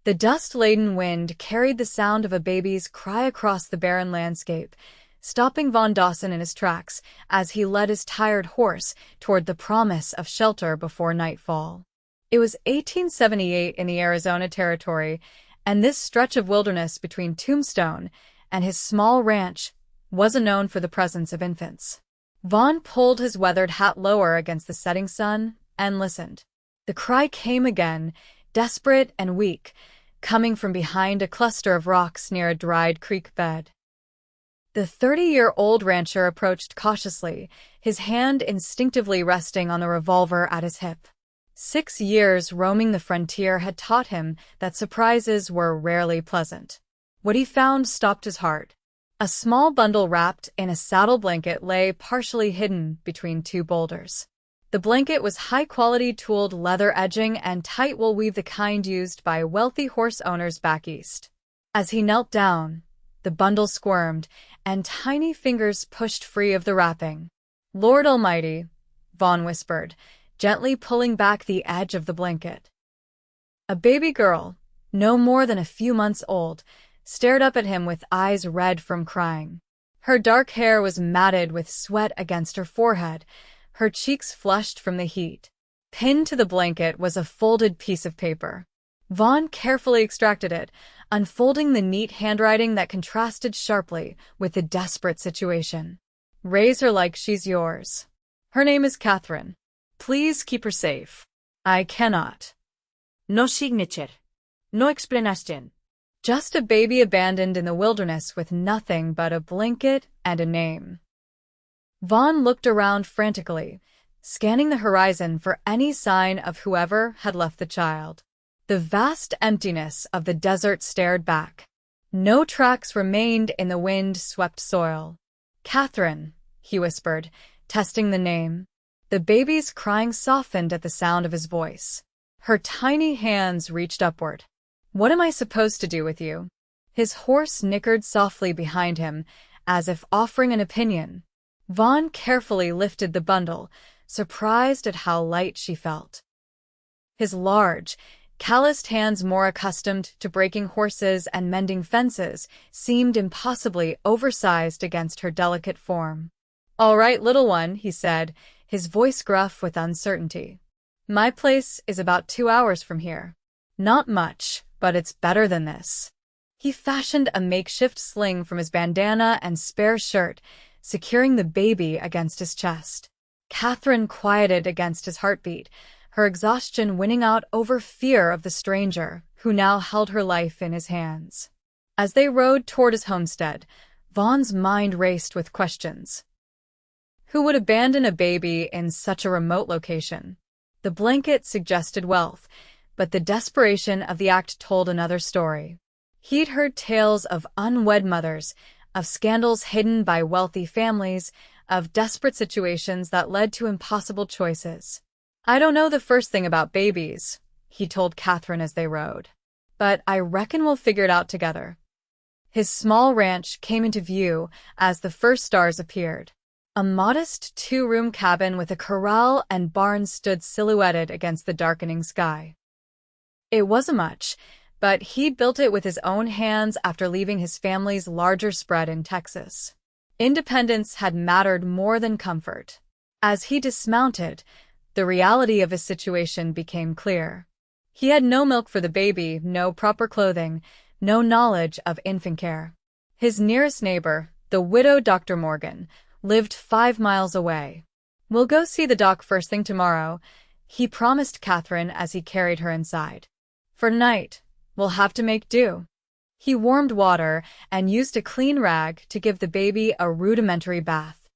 The dust-laden wind carried the sound of a baby's cry across the barren landscape, stopping Vaughn Dawson in his tracks as he led his tired horse toward the promise of shelter before nightfall. It was 1878 in the Arizona Territory, and this stretch of wilderness between Tombstone and his small ranch wasn't known for the presence of infants. Vaughn pulled his weathered hat lower against the setting sun and listened. The cry came again, desperate and weak, coming from behind a cluster of rocks near a dried creek bed. The 30-year-old rancher approached cautiously, his hand instinctively resting on the revolver at his hip. 6 years roaming the frontier had taught him that surprises were rarely pleasant. What he found stopped his heart. A small bundle wrapped in a saddle blanket lay partially hidden between two boulders. The blanket was high-quality tooled leather edging and tight wool weave, the kind used by wealthy horse owners back east. As he knelt down, the bundle squirmed, and tiny fingers pushed free of the wrapping. "Lord Almighty," Vaughn whispered, gently pulling back the edge of the blanket. A baby girl, no more than a few months old, stared up at him with eyes red from crying. Her dark hair was matted with sweat against her forehead, her cheeks flushed from the heat. Pinned to the blanket was a folded piece of paper. Vaughn carefully extracted it, unfolding the neat handwriting that contrasted sharply with the desperate situation. "Raise her like she's yours. Her name is Katherine. Please keep her safe. I cannot." No signature. No explanation. Just a baby abandoned in the wilderness with nothing but a blanket and a name. Vaughn looked around frantically, scanning the horizon for any sign of whoever had left the child. The vast emptiness of the desert stared back. No tracks remained in the wind-swept soil. "Katherine," he whispered, testing the name. The baby's crying softened at the sound of his voice. Her tiny hands reached upward. "What am I supposed to do with you?" His horse nickered softly behind him, as if offering an opinion. Vaughn carefully lifted the bundle, surprised at how light she felt. His large, calloused hands, more accustomed to breaking horses and mending fences, seemed impossibly oversized against her delicate form. "All right, little one," he said, his voice gruff with uncertainty. "My place is about 2 hours from here. Not much, but it's better than this." He fashioned a makeshift sling from his bandana and spare shirt, securing the baby against his chest. Katherine quieted against his heartbeat, her exhaustion winning out over fear of the stranger, who now held her life in his hands. As they rode toward his homestead, Vaughn's mind raced with questions. Who would abandon a baby in such a remote location? The blanket suggested wealth, but the desperation of the act told another story. He'd heard tales of unwed mothers, of scandals hidden by wealthy families, of desperate situations that led to impossible choices. "I don't know the first thing about babies," he told Katherine as they rode. "But I reckon we'll figure it out together." His small ranch came into view as the first stars appeared. A modest 2-room cabin with a corral and barn stood silhouetted against the darkening sky. It wasn't much, but he'd built it with his own hands after leaving his family's larger spread in Texas. Independence had mattered more than comfort. As he dismounted, the reality of his situation became clear. He had no milk for the baby, no proper clothing, no knowledge of infant care. His nearest neighbor, the widow Dr. Morgan, lived 5 miles away. "We'll go see the doc first thing tomorrow," he promised Katherine as he carried her inside. "For tonight, we'll have to make do." He warmed water and used a clean rag to give the baby a rudimentary bath.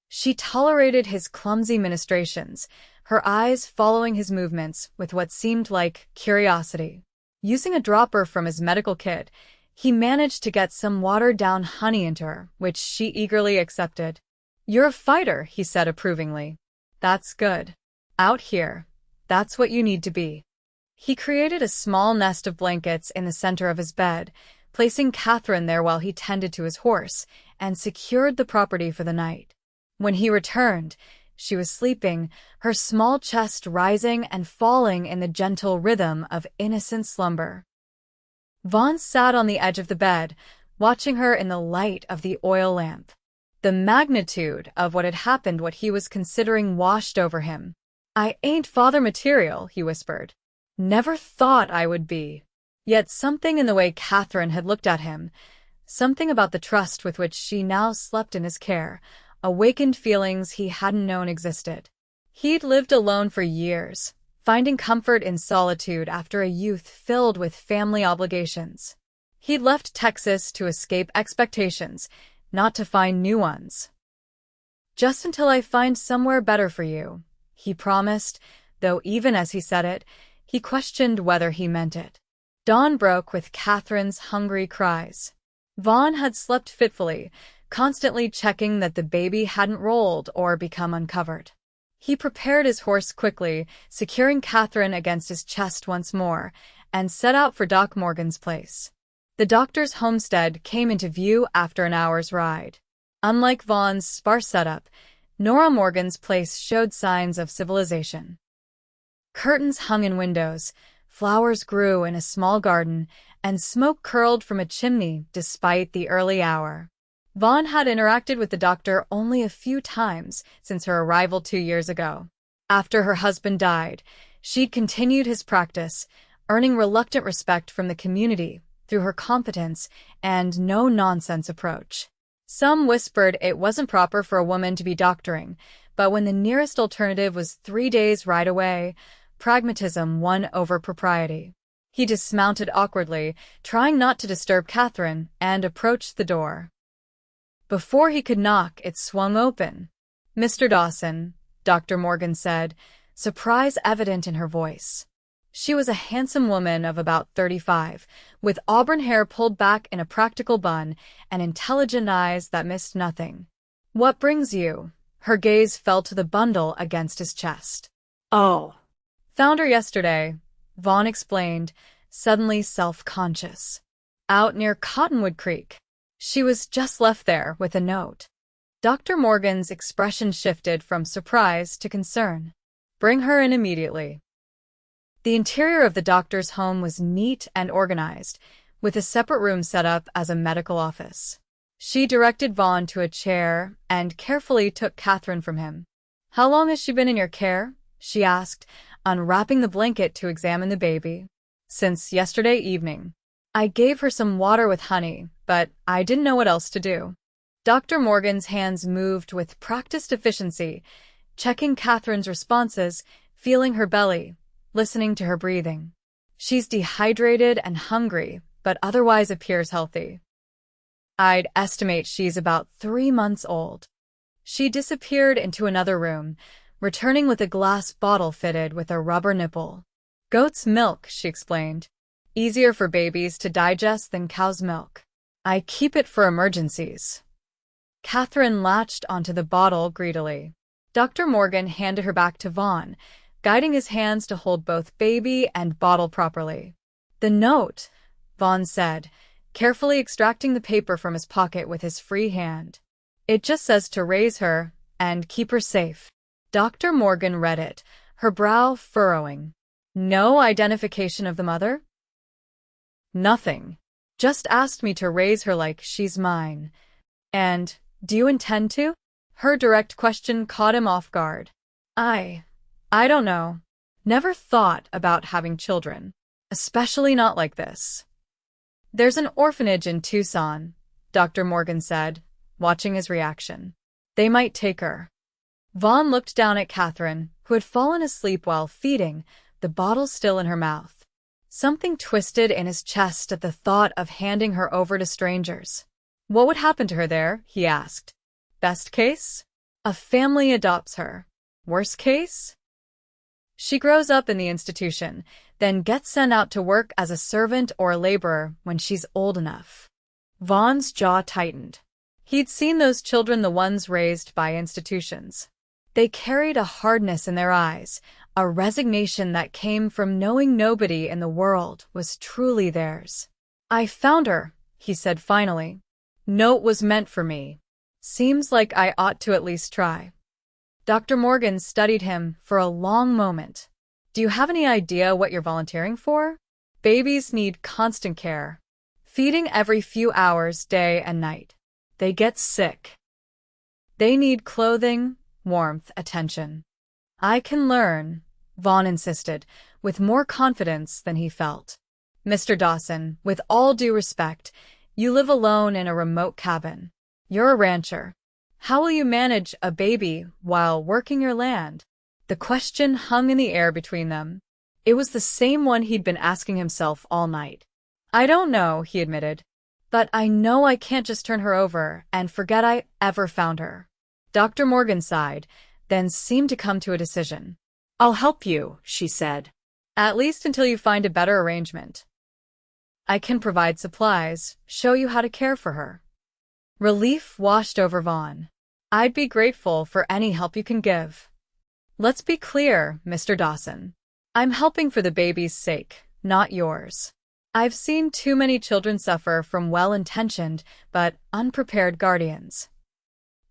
She tolerated his clumsy ministrations, her eyes following his movements with what seemed like curiosity. Using a dropper from his medical kit, he managed to get some watered-down honey into her, which she eagerly accepted. "You're a fighter," he said approvingly. "That's good. Out here, that's what you need to be." He created a small nest of blankets in the center of his bed, placing Katherine there while he tended to his horse, and secured the property for the night. When he returned, she was sleeping, her small chest rising and falling in the gentle rhythm of innocent slumber. Vaughn sat on the edge of the bed, watching her in the light of the oil lamp. The magnitude of what had happened, what he was considering, washed over him. "I ain't father material," he whispered. "Never thought I would be." Yet something in the way Katherine had looked at him, something about the trust with which she now slept in his care, awakened feelings he hadn't known existed. He'd lived alone for years, finding comfort in solitude after a youth filled with family obligations. He'd left Texas to escape expectations, not to find new ones. "Just until I find somewhere better for you," he promised, though even as he said it, he questioned whether he meant it. Dawn broke with Katherine's hungry cries. Vaughn had slept fitfully, constantly checking that the baby hadn't rolled or become uncovered. He prepared his horse quickly, securing Katherine against his chest once more, and set out for Doc Morgan's place. The doctor's homestead came into view after an hour's ride. Unlike Vaughn's sparse setup, Nora Morgan's place showed signs of civilization. Curtains hung in windows, flowers grew in a small garden, and smoke curled from a chimney despite the early hour. Vaughn had interacted with the doctor only a few times since her arrival 2 years ago. After her husband died, she'd continued his practice, earning reluctant respect from the community through her competence and no-nonsense approach. Some whispered it wasn't proper for a woman to be doctoring, but when the nearest alternative was 3 days' ride away, pragmatism won over propriety. He dismounted awkwardly, trying not to disturb Katherine, and approached the door. Before he could knock, it swung open. "Mr. Dawson," Dr. Morgan said, surprise evident in her voice. She was a handsome woman of about 35, with auburn hair pulled back in a practical bun and intelligent eyes that missed nothing. "What brings you?" Her gaze fell to the bundle against his chest. Oh. "Found her yesterday," Vaughn explained, suddenly self-conscious. "Out near Cottonwood Creek. She was just left there with a note." Dr. Morgan's expression shifted from surprise to concern. "Bring her in immediately." The interior of the doctor's home was neat and organized, with a separate room set up as a medical office. She directed Vaughn to a chair and carefully took Katherine from him. "How long has she been in your care?" she asked, unwrapping the blanket to examine the baby. "Since yesterday evening. I gave her some water with honey, but I didn't know what else to do." Dr. Morgan's hands moved with practiced efficiency, checking Katherine's responses, feeling her belly, listening to her breathing. "She's dehydrated and hungry, but otherwise appears healthy. I'd estimate she's about 3 months old." She disappeared into another room, returning with a glass bottle fitted with a rubber nipple. "Goat's milk," she explained. "Easier for babies to digest than cow's milk. I keep it for emergencies." Katherine latched onto the bottle greedily. Dr. Morgan handed her back to Vaughn, guiding his hands to hold both baby and bottle properly. "The note," Vaughn said, carefully extracting the paper from his pocket with his free hand. "It just says to raise her and keep her safe." Dr. Morgan read it, her brow furrowing. "No identification of the mother?" "Nothing. Just asked me to raise her like she's mine." "And, do you intend to?" Her direct question caught him off guard. I don't know. Never thought about having children. Especially not like this." "There's an orphanage in Tucson," Dr. Morgan said, watching his reaction. "They might take her." Vaughn looked down at Katherine, who had fallen asleep while feeding, the bottle still in her mouth. Something twisted in his chest at the thought of handing her over to strangers. What would happen to her there, he asked. Best case? A family adopts her. Worst case? She grows up in the institution, then gets sent out to work as a servant or a laborer when she's old enough. Vaughn's jaw tightened. He'd seen those children, the ones raised by institutions. They carried a hardness in their eyes, a resignation that came from knowing nobody in the world was truly theirs. "I found her," he said finally. "Note was meant for me. Seems like I ought to at least try." Dr. Morgan studied him for a long moment. "Do you have any idea what you're volunteering for?" Babies need constant care. Feeding every few hours, day and night. They get sick. They need clothing, warmth, attention. I can learn, Vaughn insisted, with more confidence than he felt. Mr. Dawson, with all due respect, you live alone in a remote cabin. You're a rancher. How will you manage a baby while working your land? The question hung in the air between them. It was the same one he'd been asking himself all night. I don't know, he admitted. But I know I can't just turn her over and forget I ever found her. Dr. Morgan sighed, then seemed to come to a decision. I'll help you, she said. At least until you find a better arrangement. I can provide supplies, show you how to care for her. Relief washed over Vaughn. I'd be grateful for any help you can give. Let's be clear, Mr. Dawson. I'm helping for the baby's sake, not yours. I've seen too many children suffer from well-intentioned but unprepared guardians.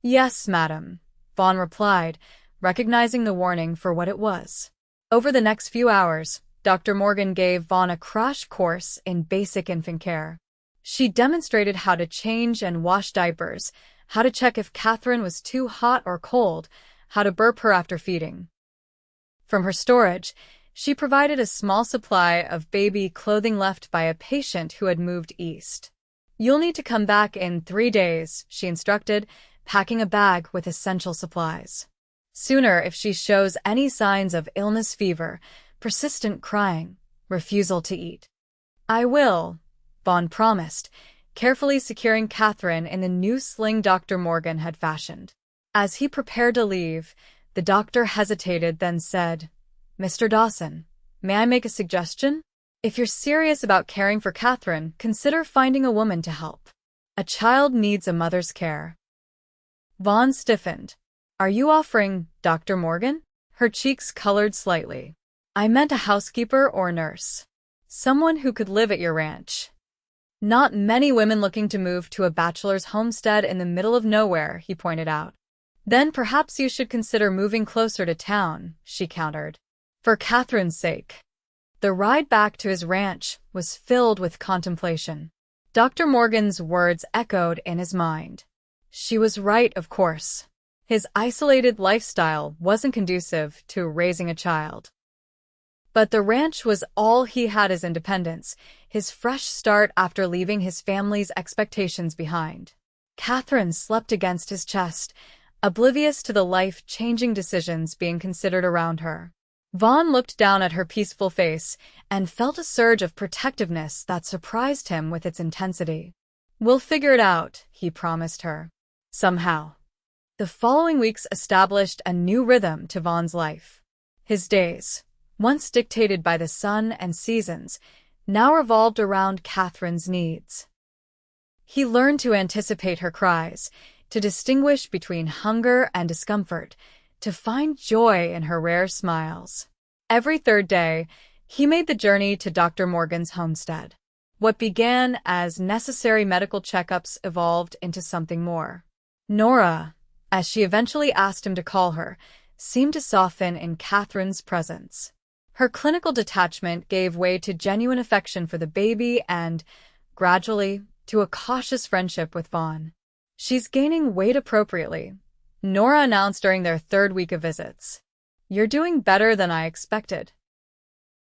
Yes, madam, Vaughn replied, recognizing the warning for what it was. Over the next few hours, Dr. Morgan gave Vaughn a crash course in basic infant care. She demonstrated how to change and wash diapers, how to check if Katherine was too hot or cold, how to burp her after feeding. From her storage, she provided a small supply of baby clothing left by a patient who had moved east. You'll need to come back in 3 days, she instructed, packing a bag with essential supplies. Sooner if she shows any signs of illness, fever, persistent crying, refusal to eat. I will, Vaughn promised, carefully securing Katherine in the new sling Dr. Morgan had fashioned. As he prepared to leave, the doctor hesitated, then said, Mr. Dawson, may I make a suggestion? If you're serious about caring for Katherine, consider finding a woman to help. A child needs a mother's care. Vaughn stiffened. Are you offering Dr. Morgan? Her cheeks colored slightly. I meant a housekeeper or nurse. Someone who could live at your ranch. Not many women looking to move to a bachelor's homestead in the middle of nowhere, he pointed out. Then perhaps you should consider moving closer to town, she countered. For Katherine's sake. The ride back to his ranch was filled with contemplation. Dr. Morgan's words echoed in his mind. She was right, of course. His isolated lifestyle wasn't conducive to raising a child. But the ranch was all he had as independence, his fresh start after leaving his family's expectations behind. Katherine slept against his chest, oblivious to the life-changing decisions being considered around her. Vaughn looked down at her peaceful face and felt a surge of protectiveness that surprised him with its intensity. We'll figure it out, he promised her. Somehow. The following weeks established a new rhythm to Vaughn's life. His days, once dictated by the sun and seasons, now revolved around Katherine's needs. He learned to anticipate her cries, to distinguish between hunger and discomfort, to find joy in her rare smiles. Every third day, he made the journey to Dr. Morgan's homestead. What began as necessary medical checkups evolved into something more. Nora, as she eventually asked him to call her, seemed to soften in Katherine's presence. Her clinical detachment gave way to genuine affection for the baby and, gradually, to a cautious friendship with Vaughn. She's gaining weight appropriately, Nora announced during their third week of visits. You're doing better than I expected.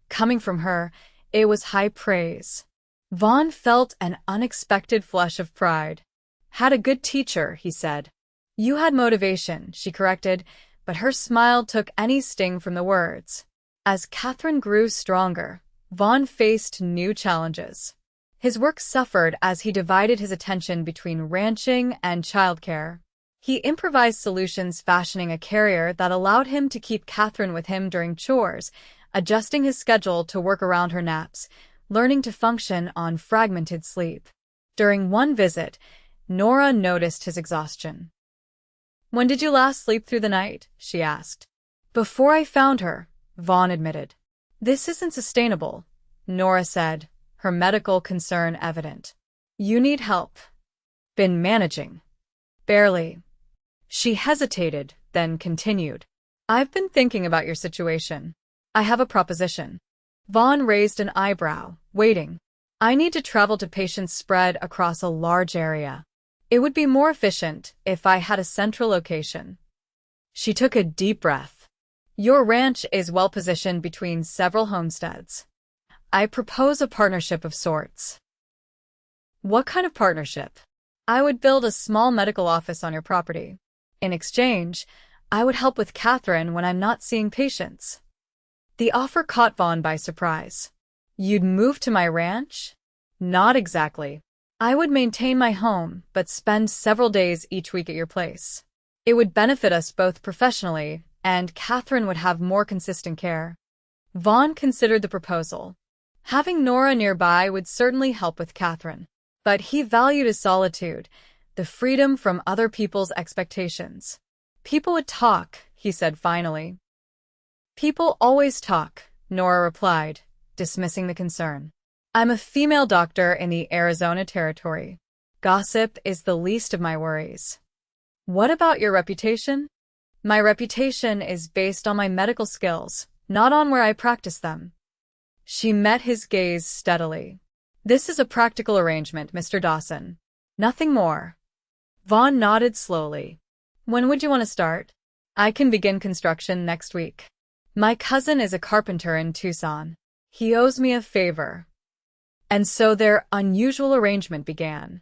Coming from her, it was high praise. Vaughn felt an unexpected flush of pride. Had a good teacher, he said. You had motivation, she corrected, but her smile took any sting from the words. As Katherine grew stronger, Vaughn faced new challenges. His work suffered as he divided his attention between ranching and childcare. He improvised solutions, fashioning a carrier that allowed him to keep Katherine with him during chores, adjusting his schedule to work around her naps, learning to function on fragmented sleep. During one visit, Nora noticed his exhaustion. When did you last sleep through the night? She asked. Before I found her, Vaughn admitted. This isn't sustainable, Nora said, her medical concern evident. You need help. Been managing. Barely. She hesitated, then continued. I've been thinking about your situation. I have a proposition. Vaughn raised an eyebrow, waiting. I need to travel to patients spread across a large area. It would be more efficient if I had a central location. She took a deep breath. Your ranch is well positioned between several homesteads. I propose a partnership of sorts. What kind of partnership? I would build a small medical office on your property. In exchange, I would help with Katherine when I'm not seeing patients. The offer caught Vaughn by surprise. You'd move to my ranch? Not exactly. I would maintain my home, but spend several days each week at your place. It would benefit us both professionally, and Katherine would have more consistent care. Vaughn considered the proposal. Having Nora nearby would certainly help with Katherine. But he valued his solitude, the freedom from other people's expectations. People would talk, he said finally. People always talk, Nora replied, dismissing the concern. I'm a female doctor in the Arizona territory. Gossip is the least of my worries. What about your reputation? My reputation is based on my medical skills, not on where I practice them. She met his gaze steadily. This is a practical arrangement, Mr. Dawson. Nothing more. Vaughn nodded slowly. When would you want to start? I can begin construction next week. My cousin is a carpenter in Tucson. He owes me a favor. And so their unusual arrangement began.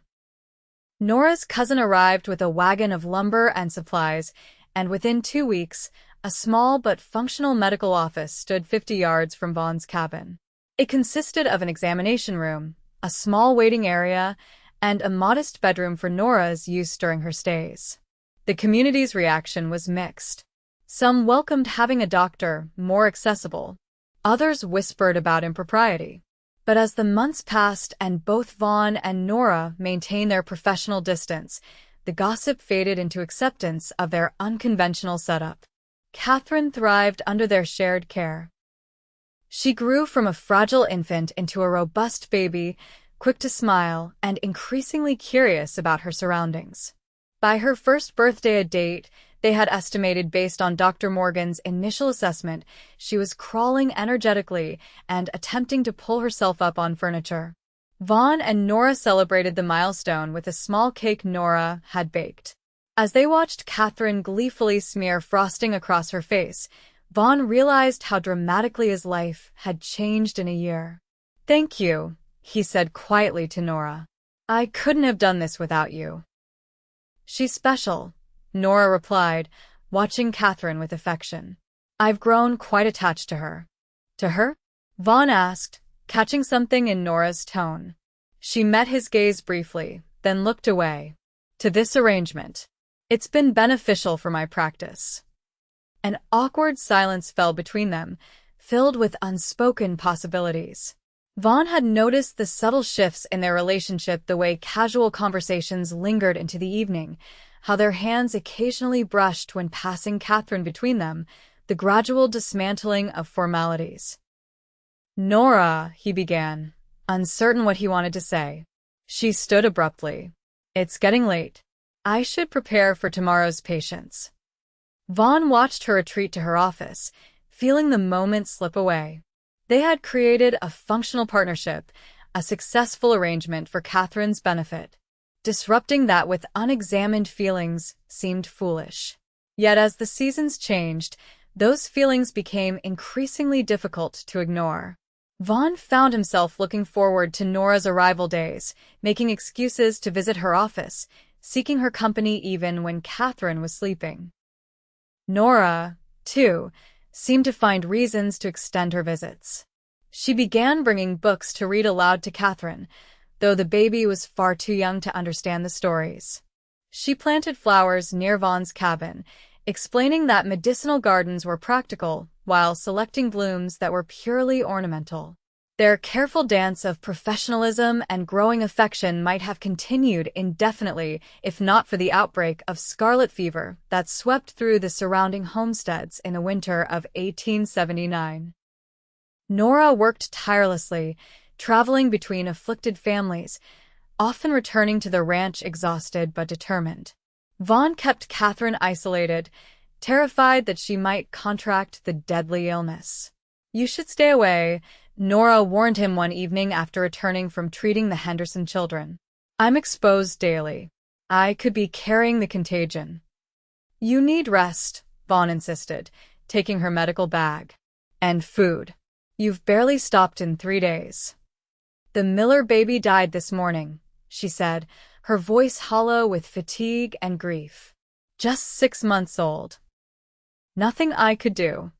Nora's cousin arrived with a wagon of lumber and supplies, and within 2 weeks, a small but functional medical office stood 50 yards from Vaughn's cabin. It consisted of an examination room, a small waiting area, and a modest bedroom for Nora's use during her stays. The community's reaction was mixed. Some welcomed having a doctor more accessible. Others whispered about impropriety. But as the months passed and both Vaughn and Nora maintained their professional distance, the gossip faded into acceptance of their unconventional setup. Katherine thrived under their shared care. She grew from a fragile infant into a robust baby, quick to smile and increasingly curious about her surroundings. By her first birthday, a date they had estimated based on Dr. Morgan's initial assessment, she was crawling energetically and attempting to pull herself up on furniture. Vaughn and Nora celebrated the milestone with a small cake Nora had baked. As they watched Katherine gleefully smear frosting across her face, Vaughn realized how dramatically his life had changed in a year. Thank you, he said quietly to Nora. I couldn't have done this without you. She's special, Nora replied, watching Katherine with affection. I've grown quite attached to her. To her? Vaughn asked, catching something in Nora's tone. She met his gaze briefly, then looked away. To this arrangement. It's been beneficial for my practice. An awkward silence fell between them, filled with unspoken possibilities. Vaughn had noticed the subtle shifts in their relationship, the way casual conversations lingered into the evening, how their hands occasionally brushed when passing Katherine between them, the gradual dismantling of formalities. Nora, he began, uncertain what he wanted to say. She stood abruptly. It's getting late. I should prepare for tomorrow's patients. Vaughn watched her retreat to her office, feeling the moment slip away. They had created a functional partnership, a successful arrangement for Katherine's benefit. Disrupting that with unexamined feelings seemed foolish. Yet as the seasons changed, those feelings became increasingly difficult to ignore. Vaughn found himself looking forward to Nora's arrival days, making excuses to visit her office, seeking her company even when Katherine was sleeping. Nora, too, seemed to find reasons to extend her visits. She began bringing books to read aloud to Katherine, though the baby was far too young to understand the stories. She planted flowers near Vaughn's cabin, explaining that medicinal gardens were practical while selecting blooms that were purely ornamental. Their careful dance of professionalism and growing affection might have continued indefinitely if not for the outbreak of scarlet fever that swept through the surrounding homesteads in the winter of 1879. Nora worked tirelessly, traveling between afflicted families, often returning to the ranch exhausted but determined. Vaughn kept Katherine isolated, terrified that she might contract the deadly illness. You should stay away, Nora warned him one evening after returning from treating the Henderson children. I'm exposed daily. I could be carrying the contagion. You need rest, Vaughn insisted, taking her medical bag. And food. You've barely stopped in 3 days. The Miller baby died this morning, she said, her voice hollow with fatigue and grief. Just 6 months old. Nothing I could do.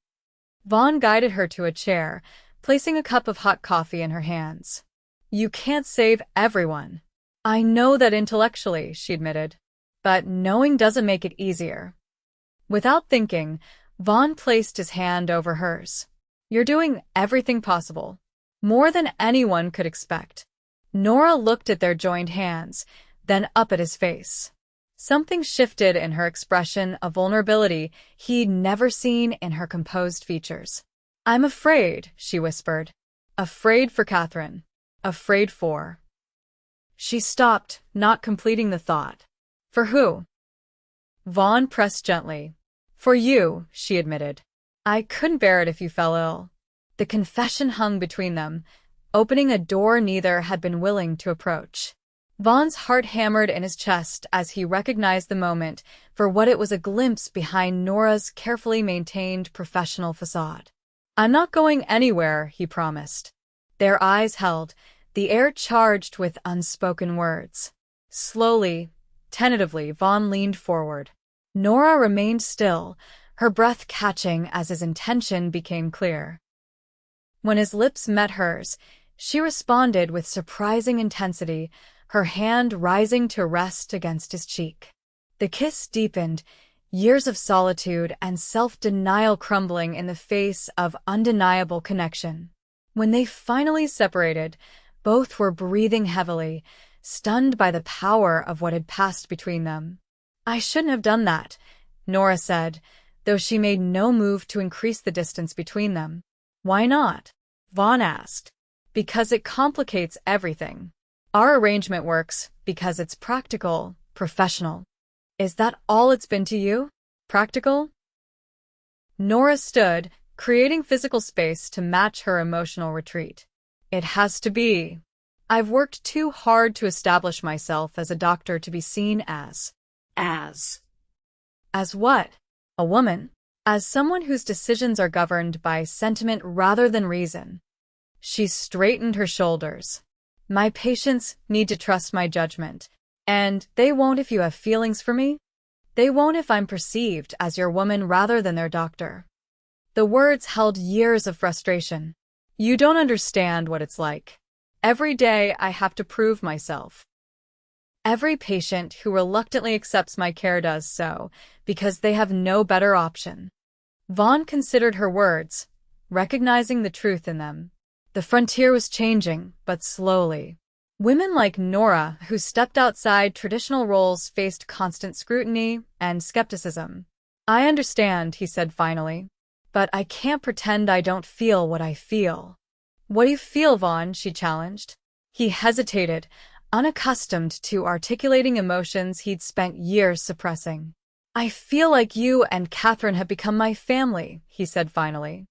Vaughn guided her to a chair, placing a cup of hot coffee in her hands. You can't save everyone. I know that intellectually, she admitted. But knowing doesn't make it easier. Without thinking, Vaughn placed his hand over hers. You're doing everything possible. More than anyone could expect. Nora looked at their joined hands, then up at his face. Something shifted in her expression, of vulnerability he'd never seen in her composed features. I'm afraid, she whispered. Afraid for Katherine. Afraid for... She stopped, not completing the thought. For who? Vaughn pressed gently. For you, she admitted. I couldn't bear it if you fell ill. The confession hung between them, opening a door neither had been willing to approach. Vaughn's heart hammered in his chest as he recognized the moment for what it was, a glimpse behind Nora's carefully maintained professional facade. I'm not going anywhere, he promised. Their eyes held, the air charged with unspoken words. Slowly, tentatively, Vaughn leaned forward. Nora remained still, her breath catching as his intention became clear. When his lips met hers, she responded with surprising intensity, her hand rising to rest against his cheek. The kiss deepened, years of solitude and self-denial crumbling in the face of undeniable connection. When they finally separated, both were breathing heavily, stunned by the power of what had passed between them. I shouldn't have done that, Nora said, though she made no move to increase the distance between them. Why not? Vaughn asked. Because it complicates everything. Our arrangement works because it's practical, professional. Is that all it's been to you? Practical? Nora stood, creating physical space to match her emotional retreat. It has to be. I've worked too hard to establish myself as a doctor to be seen as. As what? A woman? As someone whose decisions are governed by sentiment rather than reason. She straightened her shoulders. My patients need to trust my judgment, and they won't if you have feelings for me. They won't if I'm perceived as your woman rather than their doctor. The words held years of frustration. You don't understand what it's like. Every day I have to prove myself. Every patient who reluctantly accepts my care does so because they have no better option. Vaughn considered her words, recognizing the truth in them. The frontier was changing, but slowly. Women like Nora, who stepped outside traditional roles, faced constant scrutiny and skepticism. I understand, he said finally, but I can't pretend I don't feel what I feel. What do you feel, Vaughn? She challenged. He hesitated, unaccustomed to articulating emotions he'd spent years suppressing. I feel like you and Katherine have become my family, he said finally.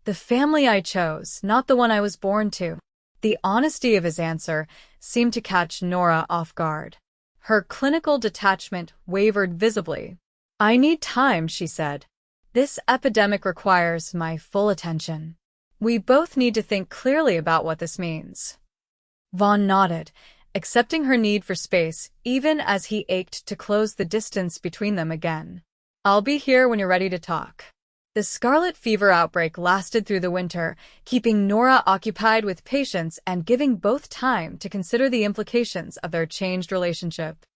The family I chose, not the one I was born to. The honesty of his answer seemed to catch Nora off guard. Her clinical detachment wavered visibly. I need time, she said. This epidemic requires my full attention. We both need to think clearly about what this means. Vaughn nodded, accepting her need for space even as he ached to close the distance between them again. I'll be here when you're ready to talk. The scarlet fever outbreak lasted through the winter, keeping Nora occupied with patients and giving both time to consider the implications of their changed relationship.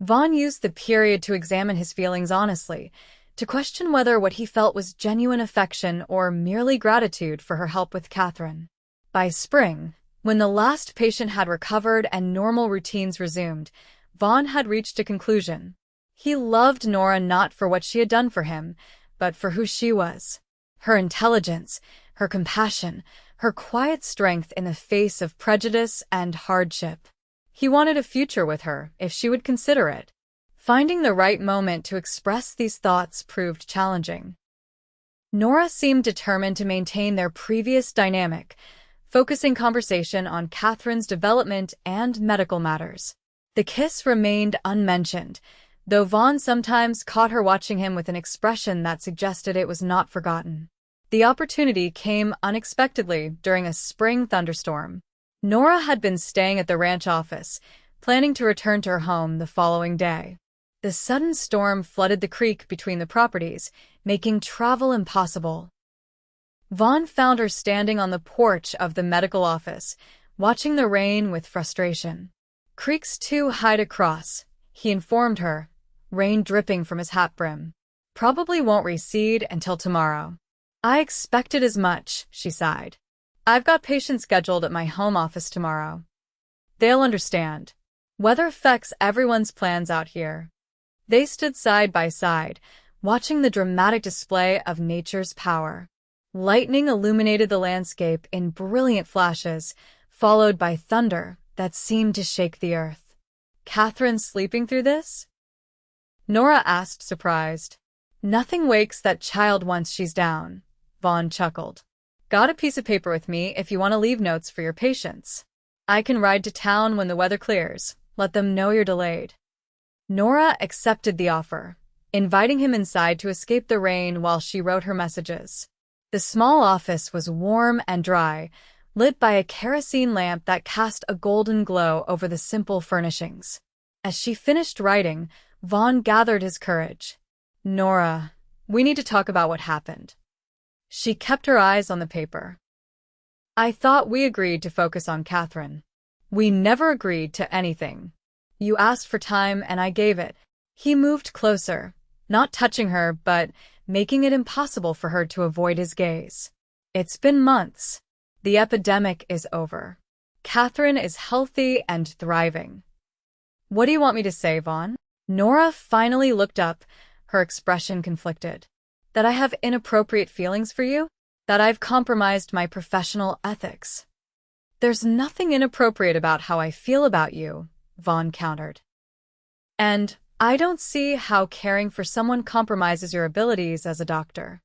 Vaughn used the period to examine his feelings honestly, to question whether what he felt was genuine affection or merely gratitude for her help with Katherine. By spring, when the last patient had recovered and normal routines resumed, Vaughn had reached a conclusion. He loved Nora not for what she had done for him, but for who she was. Her intelligence, her compassion, her quiet strength in the face of prejudice and hardship. He wanted a future with her, if she would consider it. Finding the right moment to express these thoughts proved challenging. Nora seemed determined to maintain their previous dynamic, focusing conversation on Katherine's development and medical matters. The kiss remained unmentioned, though Vaughn sometimes caught her watching him with an expression that suggested it was not forgotten. The opportunity came unexpectedly during a spring thunderstorm. Nora had been staying at the ranch office, planning to return to her home the following day. The sudden storm flooded the creek between the properties, making travel impossible. Vaughn found her standing on the porch of the medical office, watching the rain with frustration. "Creek's too high to cross," he informed her, rain dripping from his hat brim. "Probably won't recede until tomorrow." "I expected as much," she sighed. "I've got patients scheduled at my home office tomorrow. They'll understand. Weather affects everyone's plans out here." They stood side by side, watching the dramatic display of nature's power. Lightning illuminated the landscape in brilliant flashes, followed by thunder that seemed to shake the earth. "Katherine sleeping through this?" Nora asked, surprised. "Nothing wakes that child once she's down," Vaughn chuckled. "Got a piece of paper with me if you want to leave notes for your patients. I can ride to town when the weather clears. Let them know you're delayed." Nora accepted the offer, inviting him inside to escape the rain while she wrote her messages. The small office was warm and dry, lit by a kerosene lamp that cast a golden glow over the simple furnishings. As she finished writing, Vaughn gathered his courage. "Nora, we need to talk about what happened." She kept her eyes on the paper. "I thought we agreed to focus on Katherine." "We never agreed to anything. You asked for time and I gave it." He moved closer, not touching her but making it impossible for her to avoid his gaze. "It's been months. The epidemic is over. Katherine is healthy and thriving." "What do you want me to say, Vaughn?" Nora finally looked up, her expression conflicted. "That I have inappropriate feelings for you? That I've compromised my professional ethics?" "There's nothing inappropriate about how I feel about you," Vaughn countered. "And I don't see how caring for someone compromises your abilities as a doctor.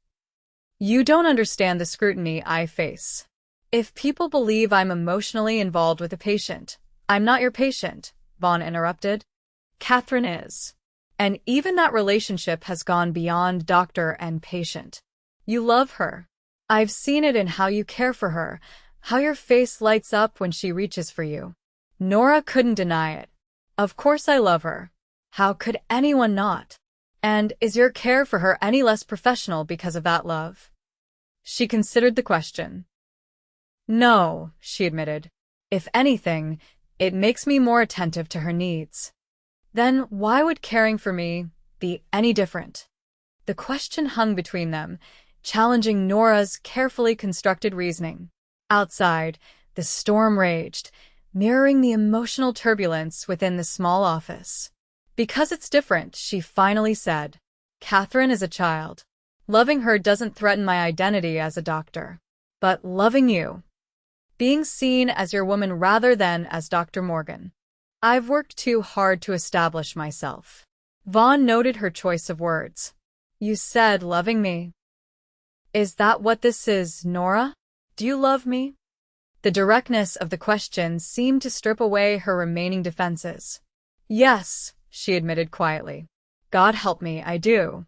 You don't understand the scrutiny I face. If people believe I'm emotionally involved with a patient, I'm not your patient," Vaughn interrupted. "Katherine is. And even that relationship has gone beyond doctor and patient. You love her. I've seen it in how you care for her, how your face lights up when she reaches for you." Nora couldn't deny it. "Of course I love her. How could anyone not? And is your care for her any less professional because of that love?" She considered the question. "No," she admitted. "If anything, it makes me more attentive to her needs." "Then why would caring for me be any different?" The question hung between them, challenging Nora's carefully constructed reasoning. Outside, the storm raged, mirroring the emotional turbulence within the small office. "Because it's different," she finally said. "Katherine is a child. Loving her doesn't threaten my identity as a doctor. But loving you, being seen as your woman rather than as Dr. Morgan. I've worked too hard to establish myself." Vaughn noted her choice of words. "You said loving me. Is that what this is, Nora? Do you love me?" The directness of the question seemed to strip away her remaining defenses. "Yes," she admitted quietly. "God help me, I do."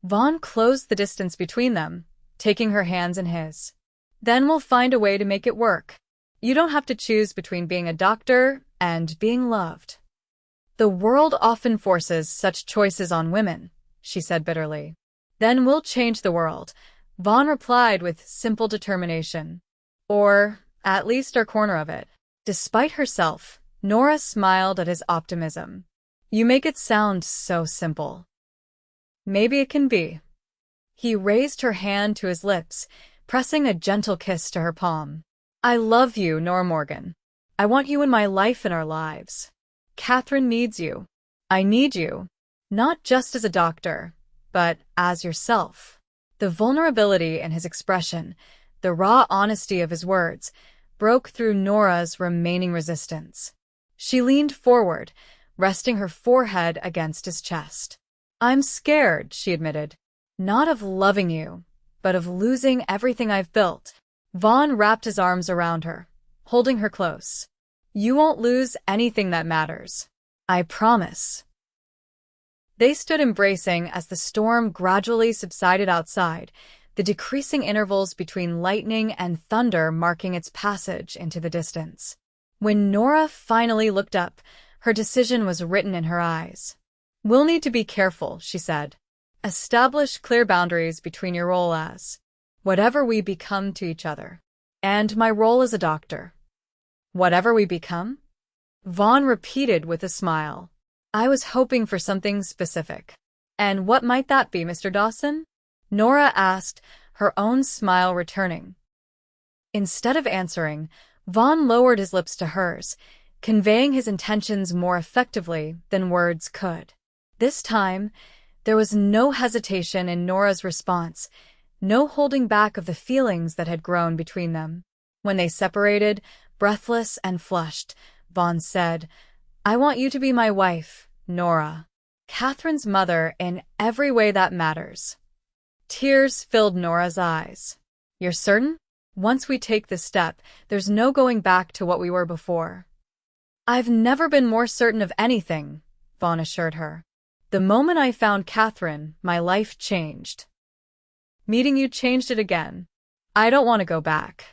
Vaughn closed the distance between them, taking her hands in his. "Then we'll find a way to make it work. You don't have to choose between being a doctor and being loved." "The world often forces such choices on women," she said bitterly. "Then we'll change the world," Vaughn replied with simple determination. "Or at least our corner of it." Despite herself, Nora smiled at his optimism. "You make it sound so simple." "Maybe it can be." He raised her hand to his lips, pressing a gentle kiss to her palm. "I love you, Nora Morgan. I want you in my life and our lives. Katherine needs you. I need you. Not just as a doctor, but as yourself." The vulnerability in his expression, the raw honesty of his words, broke through Nora's remaining resistance. She leaned forward, resting her forehead against his chest. "I'm scared," she admitted. "Not of loving you, but of losing everything I've built. Vaughn wrapped his arms around her, holding her close. You won't lose anything that matters. I promise. They stood embracing as the storm gradually subsided outside, the decreasing intervals between lightning and thunder marking its passage into the distance. When Nora finally looked up, her decision was written in her eyes. We'll need to be careful, she said. Establish clear boundaries between your role as whatever we become to each other, and my role as a doctor. Whatever we become? Vaughn repeated with a smile. I was hoping for something specific. And what might that be, Mr. Dawson? Nora asked, her own smile returning. Instead of answering, Vaughn lowered his lips to hers, conveying his intentions more effectively than words could. This time, there was no hesitation in Nora's response, no holding back of the feelings that had grown between them. When they separated, breathless and flushed, Vaughn said, I want you to be my wife, Nora. Katherine's mother in every way that matters. Tears filled Nora's eyes. You're certain? Once we take this step, there's no going back to what we were before. I've never been more certain of anything, Vaughn assured her. The moment I found Katherine, my life changed. Meeting you changed it again. I don't want to go back.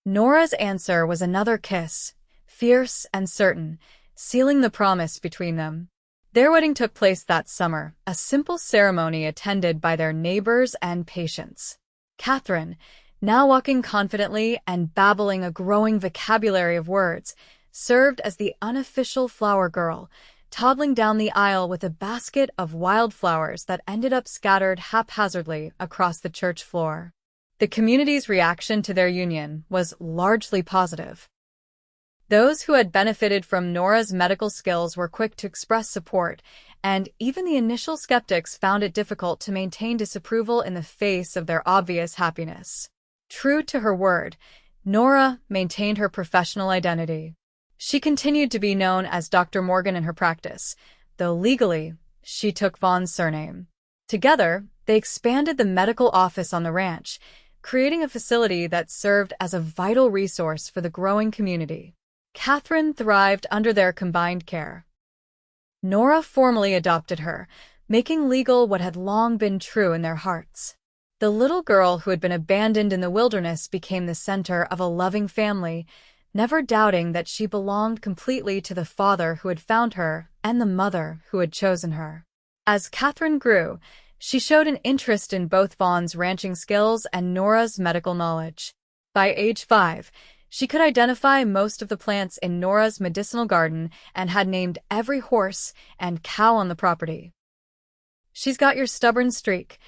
Nora's answer was another kiss, fierce and certain, sealing the promise between them. Their wedding took place that summer, a simple ceremony attended by their neighbors and patients. Katherine, now walking confidently and babbling a growing vocabulary of words, served as the unofficial flower girl, toddling down the aisle with a basket of wildflowers that ended up scattered haphazardly across the church floor. The community's reaction to their union was largely positive. Those who had benefited from Nora's medical skills were quick to express support, and even the initial skeptics found it difficult to maintain disapproval in the face of their obvious happiness. True to her word, Nora maintained her professional identity. She continued to be known as Dr. Morgan in her practice, though legally, she took Vaughn's surname. Together, they expanded the medical office on the ranch, creating a facility that served as a vital resource for the growing community. Katherine thrived under their combined care. Nora formally adopted her, making legal what had long been true in their hearts. The little girl who had been abandoned in the wilderness became the center of a loving family, never doubting that she belonged completely to the father who had found her and the mother who had chosen her. As Katherine grew, she showed an interest in both Vaughn's ranching skills and Nora's medical knowledge. By age 5, she could identify most of the plants in Nora's medicinal garden and had named every horse and cow on the property. She's got your stubborn streak,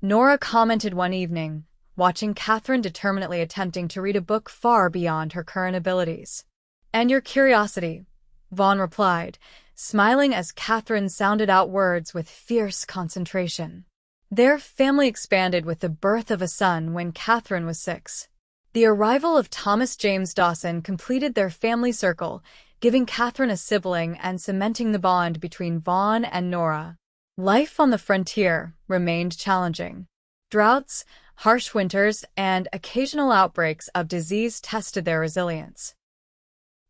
Nora commented one evening, watching Katherine determinedly attempting to read a book far beyond her current abilities. And your curiosity, Vaughn replied, smiling as Katherine sounded out words with fierce concentration. Their family expanded with the birth of a son when Katherine was 6. The arrival of Thomas James Dawson completed their family circle, giving Katherine a sibling and cementing the bond between Vaughn and Nora. Life on the frontier remained challenging. Droughts, harsh winters, and occasional outbreaks of disease tested their resilience.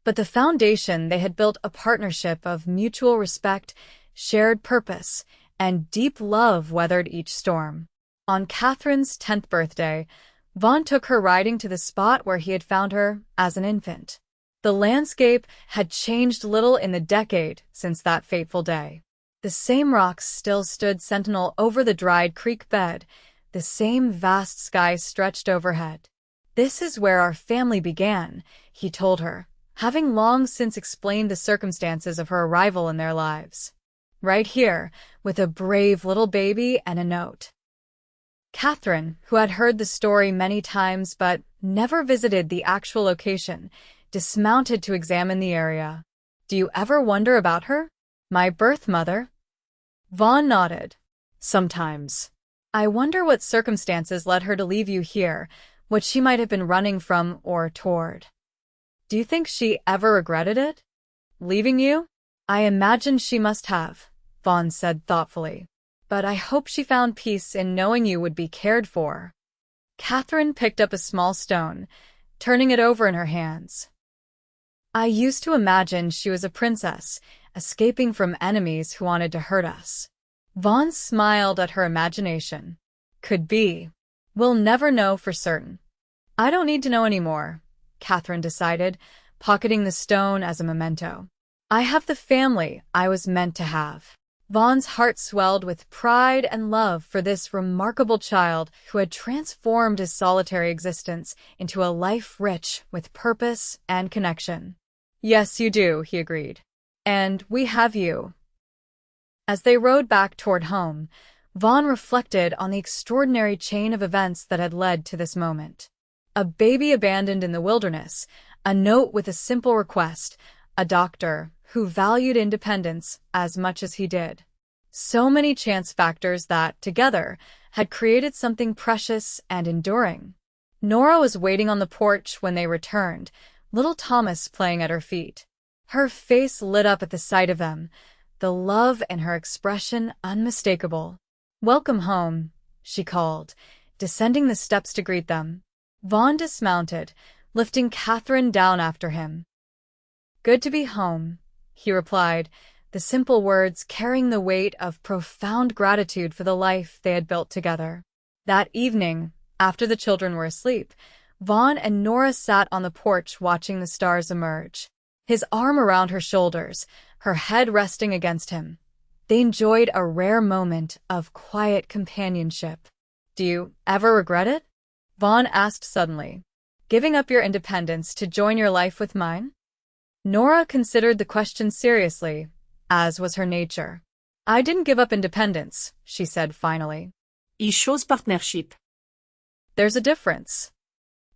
But the foundation they had built, a partnership of mutual respect, shared purpose, and deep love, weathered each storm. On Katherine's 10th birthday, Vaughn took her riding to the spot where he had found her as an infant. The landscape had changed little in the decade since that fateful day. The same rocks still stood sentinel over the dried creek bed, the same vast sky stretched overhead. This is where our family began, he told her, having long since explained the circumstances of her arrival in their lives. Right here, with a brave little baby and a note. Katherine, who had heard the story many times but never visited the actual location, dismounted to examine the area. Do you ever wonder about her? My birth mother? Vaughn nodded. Sometimes. I wonder what circumstances led her to leave you here, what she might have been running from or toward. Do you think she ever regretted it? Leaving you? I imagine she must have, Vaughn said thoughtfully. But I hope she found peace in knowing you would be cared for. Katherine picked up a small stone, turning it over in her hands. I used to imagine she was a princess, escaping from enemies who wanted to hurt us. Vaughn smiled at her imagination. Could be. We'll never know for certain. I don't need to know anymore, Katherine decided, pocketing the stone as a memento. I have the family I was meant to have. Vaughn's heart swelled with pride and love for this remarkable child who had transformed his solitary existence into a life rich with purpose and connection. Yes, you do, he agreed. And we have you. As they rode back toward home, Vaughn reflected on the extraordinary chain of events that had led to this moment. A baby abandoned in the wilderness, a note with a simple request, a doctor who valued independence as much as he did. So many chance factors that, together, had created something precious and enduring. Nora was waiting on the porch when they returned, little Thomas playing at her feet. Her face lit up at the sight of them, the love in her expression unmistakable. "Welcome home," she called, descending the steps to greet them. Vaughn dismounted, lifting Katherine down after him. "Good to be home," he replied, the simple words carrying the weight of profound gratitude for the life they had built together. That evening, after the children were asleep, Vaughn and Nora sat on the porch watching the stars emerge. His arm around her shoulders, her head resting against him. They enjoyed a rare moment of quiet companionship. "Do you ever regret it?" Vaughn asked suddenly. "Giving up your independence to join your life with mine?" Nora considered the question seriously, as was her nature. "I didn't give up independence," she said finally. I chose partnership. "There's a difference.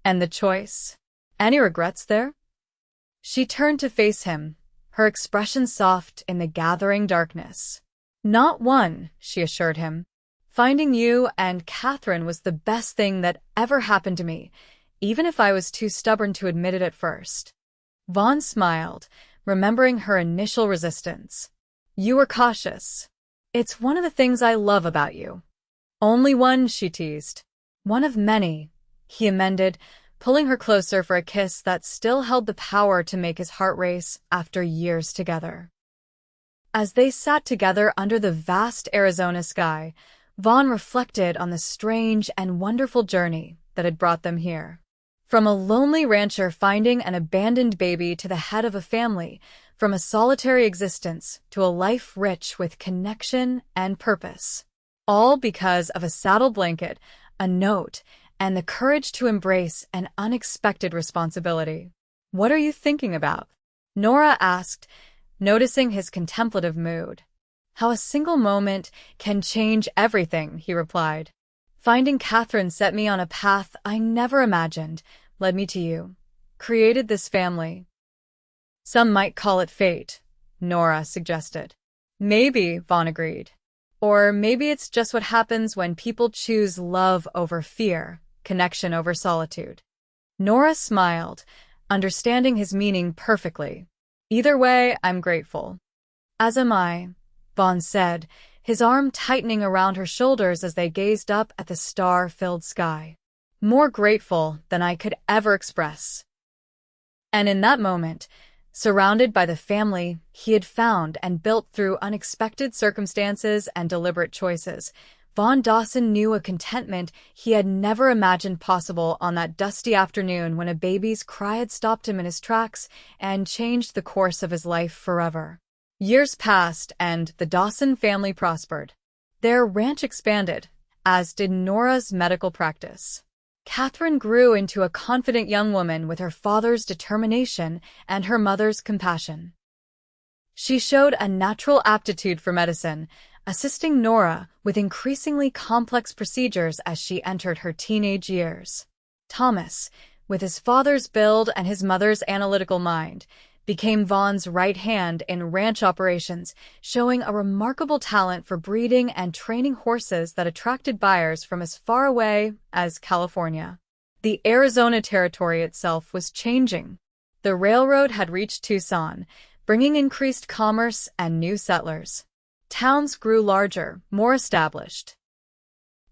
And the choice? Any regrets there?" She turned to face him, her expression soft in the gathering darkness. "Not one," she assured him. "Finding you and Katherine was the best thing that ever happened to me, even if I was too stubborn to admit it at first." Vaughn smiled, remembering her initial resistance. "You were cautious. It's one of the things I love about you." "Only one," she teased. "One of many," he amended, pulling her closer for a kiss that still held the power to make his heart race after years together. As they sat together under the vast Arizona sky, Vaughn reflected on the strange and wonderful journey that had brought them here. From a lonely rancher finding an abandoned baby to the head of a family, from a solitary existence to a life rich with connection and purpose. All because of a saddle blanket, a note, and the courage to embrace an unexpected responsibility. "What are you thinking about?" Nora asked, noticing his contemplative mood. "How a single moment can change everything," he replied. "Finding Katherine set me on a path I never imagined, led me to you, created this family." "Some might call it fate," Nora suggested. "Maybe," Vaughn agreed. "Or maybe it's just what happens when people choose love over fear, connection over solitude." Nora smiled, understanding his meaning perfectly. "Either way, I'm grateful." "As am I," Vaughn said, his arm tightening around her shoulders as they gazed up at the star-filled sky. "More grateful than I could ever express." And in that moment, surrounded by the family he had found and built through unexpected circumstances and deliberate choices, Vaughn Dawson knew a contentment he had never imagined possible on that dusty afternoon when a baby's cry had stopped him in his tracks and changed the course of his life forever. Years passed, and the Dawson family prospered. Their ranch expanded, as did Nora's medical practice. Katherine grew into a confident young woman with her father's determination and her mother's compassion. She showed a natural aptitude for medicine, assisting Nora with increasingly complex procedures as she entered her teenage years. Thomas, with his father's build and his mother's analytical mind, became Vaughn's right hand in ranch operations, showing a remarkable talent for breeding and training horses that attracted buyers from as far away as California. The Arizona territory itself was changing. The railroad had reached Tucson, bringing increased commerce and new settlers. Towns grew larger, more established.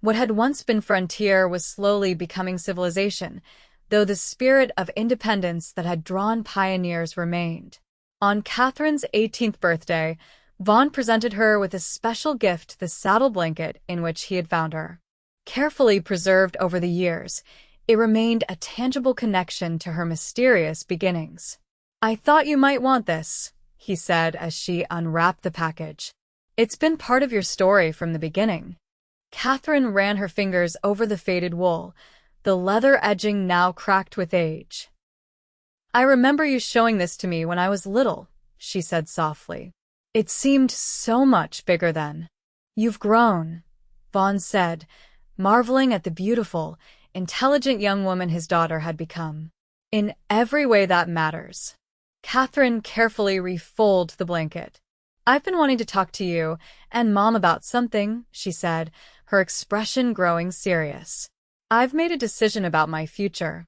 What had once been frontier was slowly becoming civilization, though the spirit of independence that had drawn pioneers remained. On Katherine's 18th birthday, Vaughn presented her with a special gift, the saddle blanket in which he had found her. Carefully preserved over the years, it remained a tangible connection to her mysterious beginnings. "I thought you might want this," he said as she unwrapped the package. "It's been part of your story from the beginning." Katherine ran her fingers over the faded wool, the leather edging now cracked with age. "I remember you showing this to me when I was little," she said softly. "It seemed so much bigger then." "You've grown," Vaughn said, marveling at the beautiful, intelligent young woman his daughter had become. "In every way that matters." Katherine carefully refolded the blanket. "I've been wanting to talk to you and Mom about something," she said, her expression growing serious. "I've made a decision about my future."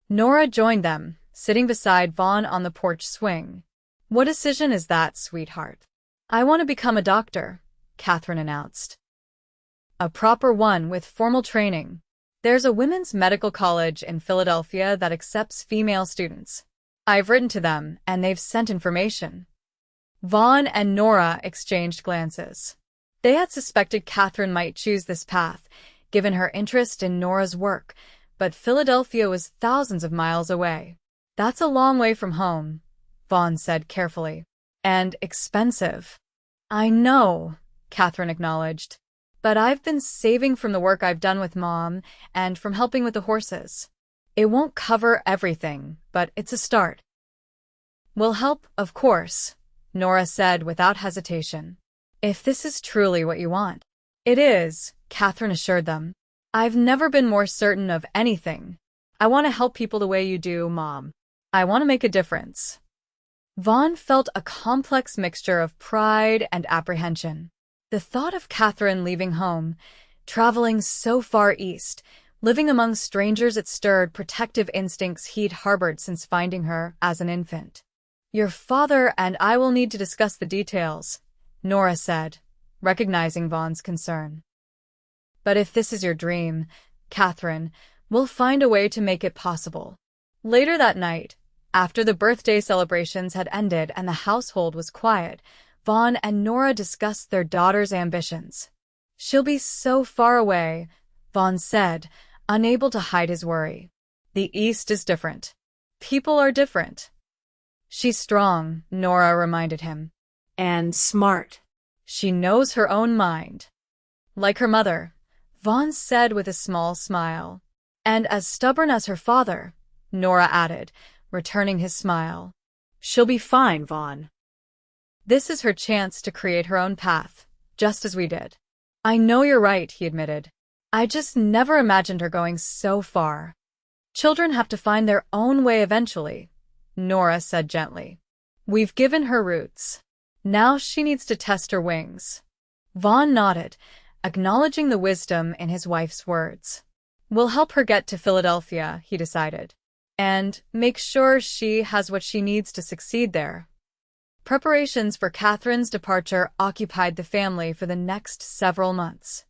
Nora joined them, sitting beside Vaughn on the porch swing. "What decision is that, sweetheart?" "I want to become a doctor," Katherine announced. "A proper one with formal training. There's a women's medical college in Philadelphia that accepts female students. I've written to them, and they've sent information." Vaughn and Nora exchanged glances. They had suspected Katherine might choose this path, given her interest in Nora's work, but Philadelphia was thousands of miles away. "That's a long way from home," Vaughn said carefully. "And expensive." "I know," Katherine acknowledged. "But I've been saving from the work I've done with Mom and from helping with the horses. It won't cover everything, but it's a start." "We'll help, of course," Nora said without hesitation. "If this is truly what you want." "It is," Katherine assured them. "I've never been more certain of anything. I want to help people the way you do, Mom. I want to make a difference." Vaughn felt a complex mixture of pride and apprehension. The thought of Katherine leaving home, traveling so far east, living among strangers, it stirred protective instincts he'd harbored since finding her as an infant. "Your father and I will need to discuss the details," Nora said, recognizing Vaughn's concern. "But if this is your dream, Katherine, we'll find a way to make it possible." Later that night, after the birthday celebrations had ended and the household was quiet, Vaughn and Nora discussed their daughter's ambitions. "She'll be so far away," Vaughn said, unable to hide his worry. "The East is different. People are different." "She's strong," Nora reminded him. And smart. "She knows her own mind." "Like her mother," Vaughn said with a small smile. "And as stubborn as her father," Nora added, returning his smile. She'll be fine, Vaughn. "This is her chance to create her own path, just as we did." "I know you're right," he admitted. "I just never imagined her going so far." "Children have to find their own way eventually," Nora said gently. "We've given her roots. Now she needs to test her wings." Vaughn nodded, acknowledging the wisdom in his wife's words. "We'll help her get to Philadelphia," he decided, "and make sure she has what she needs to succeed there." Preparations for Katherine's departure occupied the family for the next several months.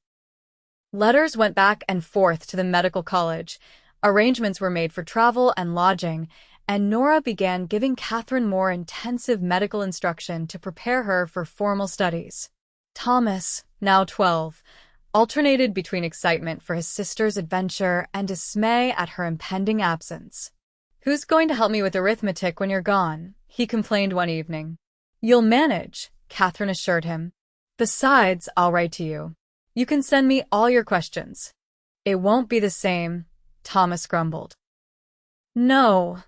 Letters went back and forth to the medical college, arrangements were made for travel and lodging, and Nora began giving Katherine more intensive medical instruction to prepare her for formal studies. Thomas, now 12, alternated between excitement for his sister's adventure and dismay at her impending absence. "Who's going to help me with arithmetic when you're gone?" he complained one evening. "You'll manage," Katherine assured him. "Besides, I'll write to you. You can send me all your questions." "It won't be the same," Thomas grumbled. "No,"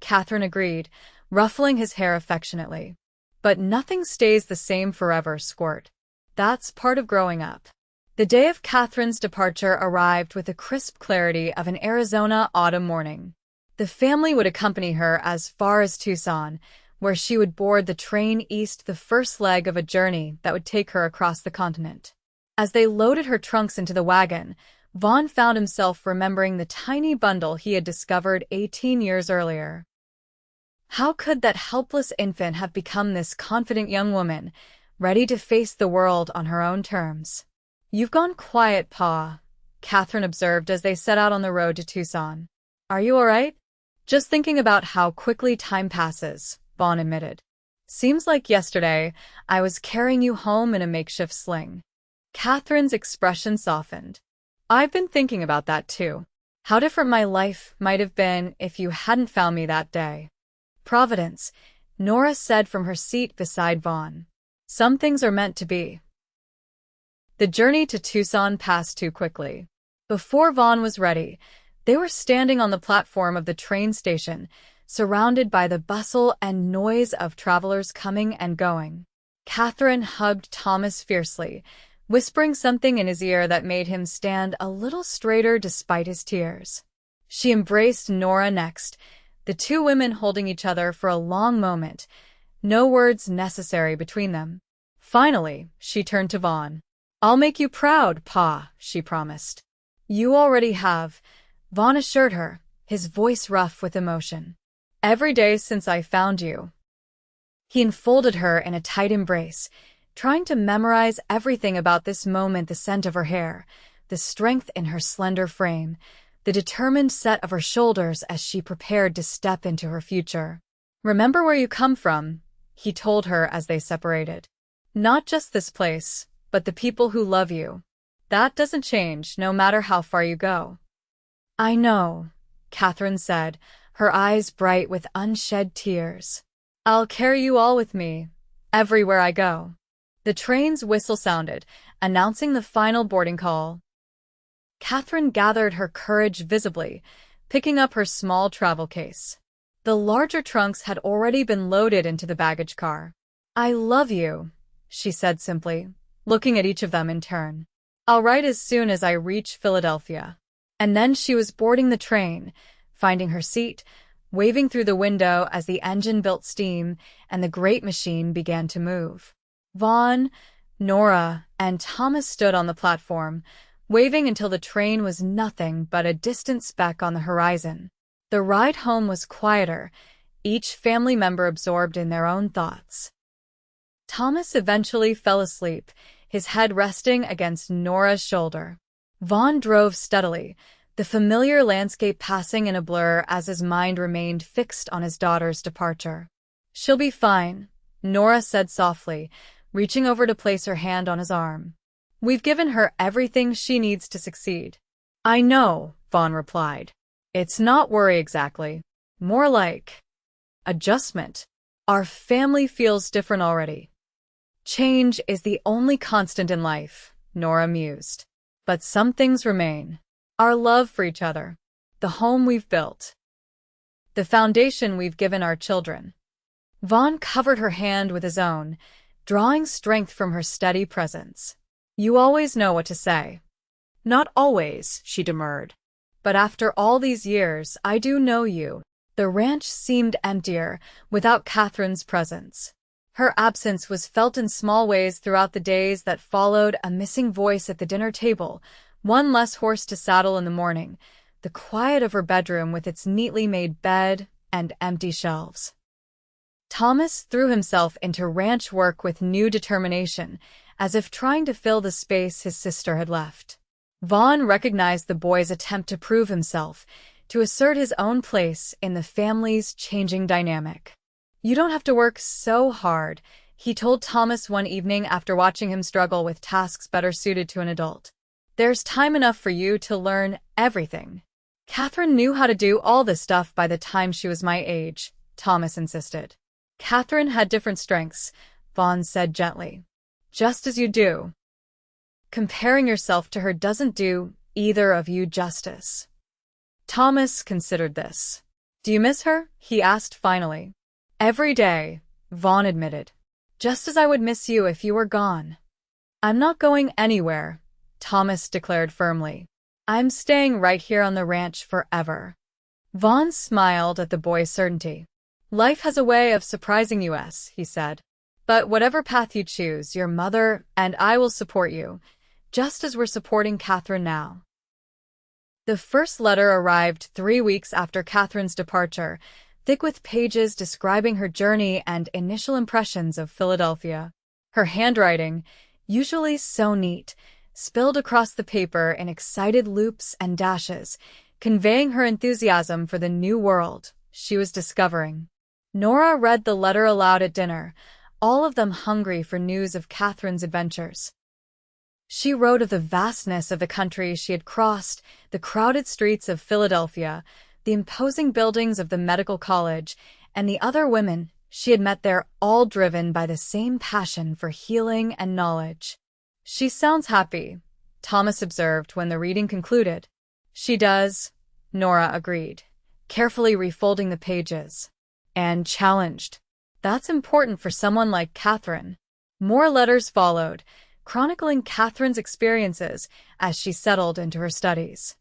Katherine agreed, ruffling his hair affectionately. "But nothing stays the same forever, Squirt. That's part of growing up." The day of Katherine's departure arrived with the crisp clarity of an Arizona autumn morning. The family would accompany her as far as Tucson, where she would board the train east, the first leg of a journey that would take her across the continent. As they loaded her trunks into the wagon, Vaughn found himself remembering the tiny bundle he had discovered 18 years earlier. How could that helpless infant have become this confident young woman, ready to face the world on her own terms? "You've gone quiet, Pa," Katherine observed as they set out on the road to Tucson. Are you all right? Just thinking about how quickly time passes, Vaughn admitted. Seems like yesterday I was carrying you home in a makeshift sling. Katherine's expression softened. I've been thinking about that too. How different my life might have been if you hadn't found me that day. Providence, Nora said from her seat beside Vaughn. Some things are meant to be. The journey to Tucson passed too quickly. Before Vaughn was ready, they were standing on the platform of the train station, surrounded by the bustle and noise of travelers coming and going. Katherine hugged Thomas fiercely, whispering something in his ear that made him stand a little straighter despite his tears. She embraced Nora next, the two women holding each other for a long moment, no words necessary between them. Finally, she turned to Vaughn. I'll make you proud, Pa, she promised. You already have, Vaughn assured her, his voice rough with emotion. Every day since I found you. He enfolded her in a tight embrace, trying to memorize everything about this moment: the scent of her hair, the strength in her slender frame, the determined set of her shoulders as she prepared to step into her future. Remember where you come from, he told her as they separated. Not just this place, but the people who love you. That doesn't change no matter how far you go. I know, Katherine said, her eyes bright with unshed tears. I'll carry you all with me, everywhere I go. The train's whistle sounded, announcing the final boarding call. Katherine gathered her courage visibly, picking up her small travel case. The larger trunks had already been loaded into the baggage car. I love you, she said simply, looking at each of them in turn. I'll write as soon as I reach Philadelphia. And then she was boarding the train, finding her seat, waving through the window as the engine built steam and the great machine began to move. Vaughn, Nora, and Thomas stood on the platform, waving until the train was nothing but a distant speck on the horizon. The ride home was quieter, each family member absorbed in their own thoughts. Thomas eventually fell asleep, his head resting against Nora's shoulder. Vaughn drove steadily, the familiar landscape passing in a blur as his mind remained fixed on his daughter's departure. She'll be fine, Nora said softly, reaching over to place her hand on his arm. We've given her everything she needs to succeed. I know, Vaughn replied. It's not worry exactly. More like adjustment. Our family feels different already. Change is the only constant in life, Nora mused. But some things remain. Our love for each other. The home we've built. The foundation we've given our children. Vaughn covered her hand with his own, drawing strength from her steady presence. You always know what to say. Not always, she demurred. But after all these years, I do know you. The ranch seemed emptier without Katherine's presence. Her absence was felt in small ways throughout the days that followed: a missing voice at the dinner table, one less horse to saddle in the morning, the quiet of her bedroom with its neatly made bed and empty shelves. Thomas threw himself into ranch work with new determination, as if trying to fill the space his sister had left. Vaughn recognized the boy's attempt to prove himself, to assert his own place in the family's changing dynamic. You don't have to work so hard, he told Thomas one evening after watching him struggle with tasks better suited to an adult. There's time enough for you to learn everything. Katherine knew how to do all this stuff by the time she was my age, Thomas insisted. Katherine had different strengths, Vaughn said gently. Just as you do. Comparing yourself to her doesn't do either of you justice. Thomas considered this. Do you miss her? He asked finally. Every day, Vaughn admitted. Just as I would miss you if you were gone. I'm not going anywhere, Thomas declared firmly. I'm staying right here on the ranch forever. Vaughn smiled at the boy's certainty. Life has a way of surprising you, he said. But whatever path you choose, your mother and I will support you, just as we're supporting Katherine now. The first letter arrived 3 weeks after Katherine's departure, thick with pages describing her journey and initial impressions of Philadelphia. Her handwriting, usually so neat, spilled across the paper in excited loops and dashes, conveying her enthusiasm for the new world she was discovering. Nora read the letter aloud at dinner, all of them hungry for news of Katherine's adventures. She wrote of the vastness of the country she had crossed, the crowded streets of Philadelphia, the imposing buildings of the medical college, and the other women she had met there, all driven by the same passion for healing and knowledge. "She sounds happy," Thomas observed when the reading concluded. "She does," Nora agreed, carefully refolding the pages. "And challenged. That's important for someone like Katherine." More letters followed, chronicling Katherine's experiences as she settled into her studies.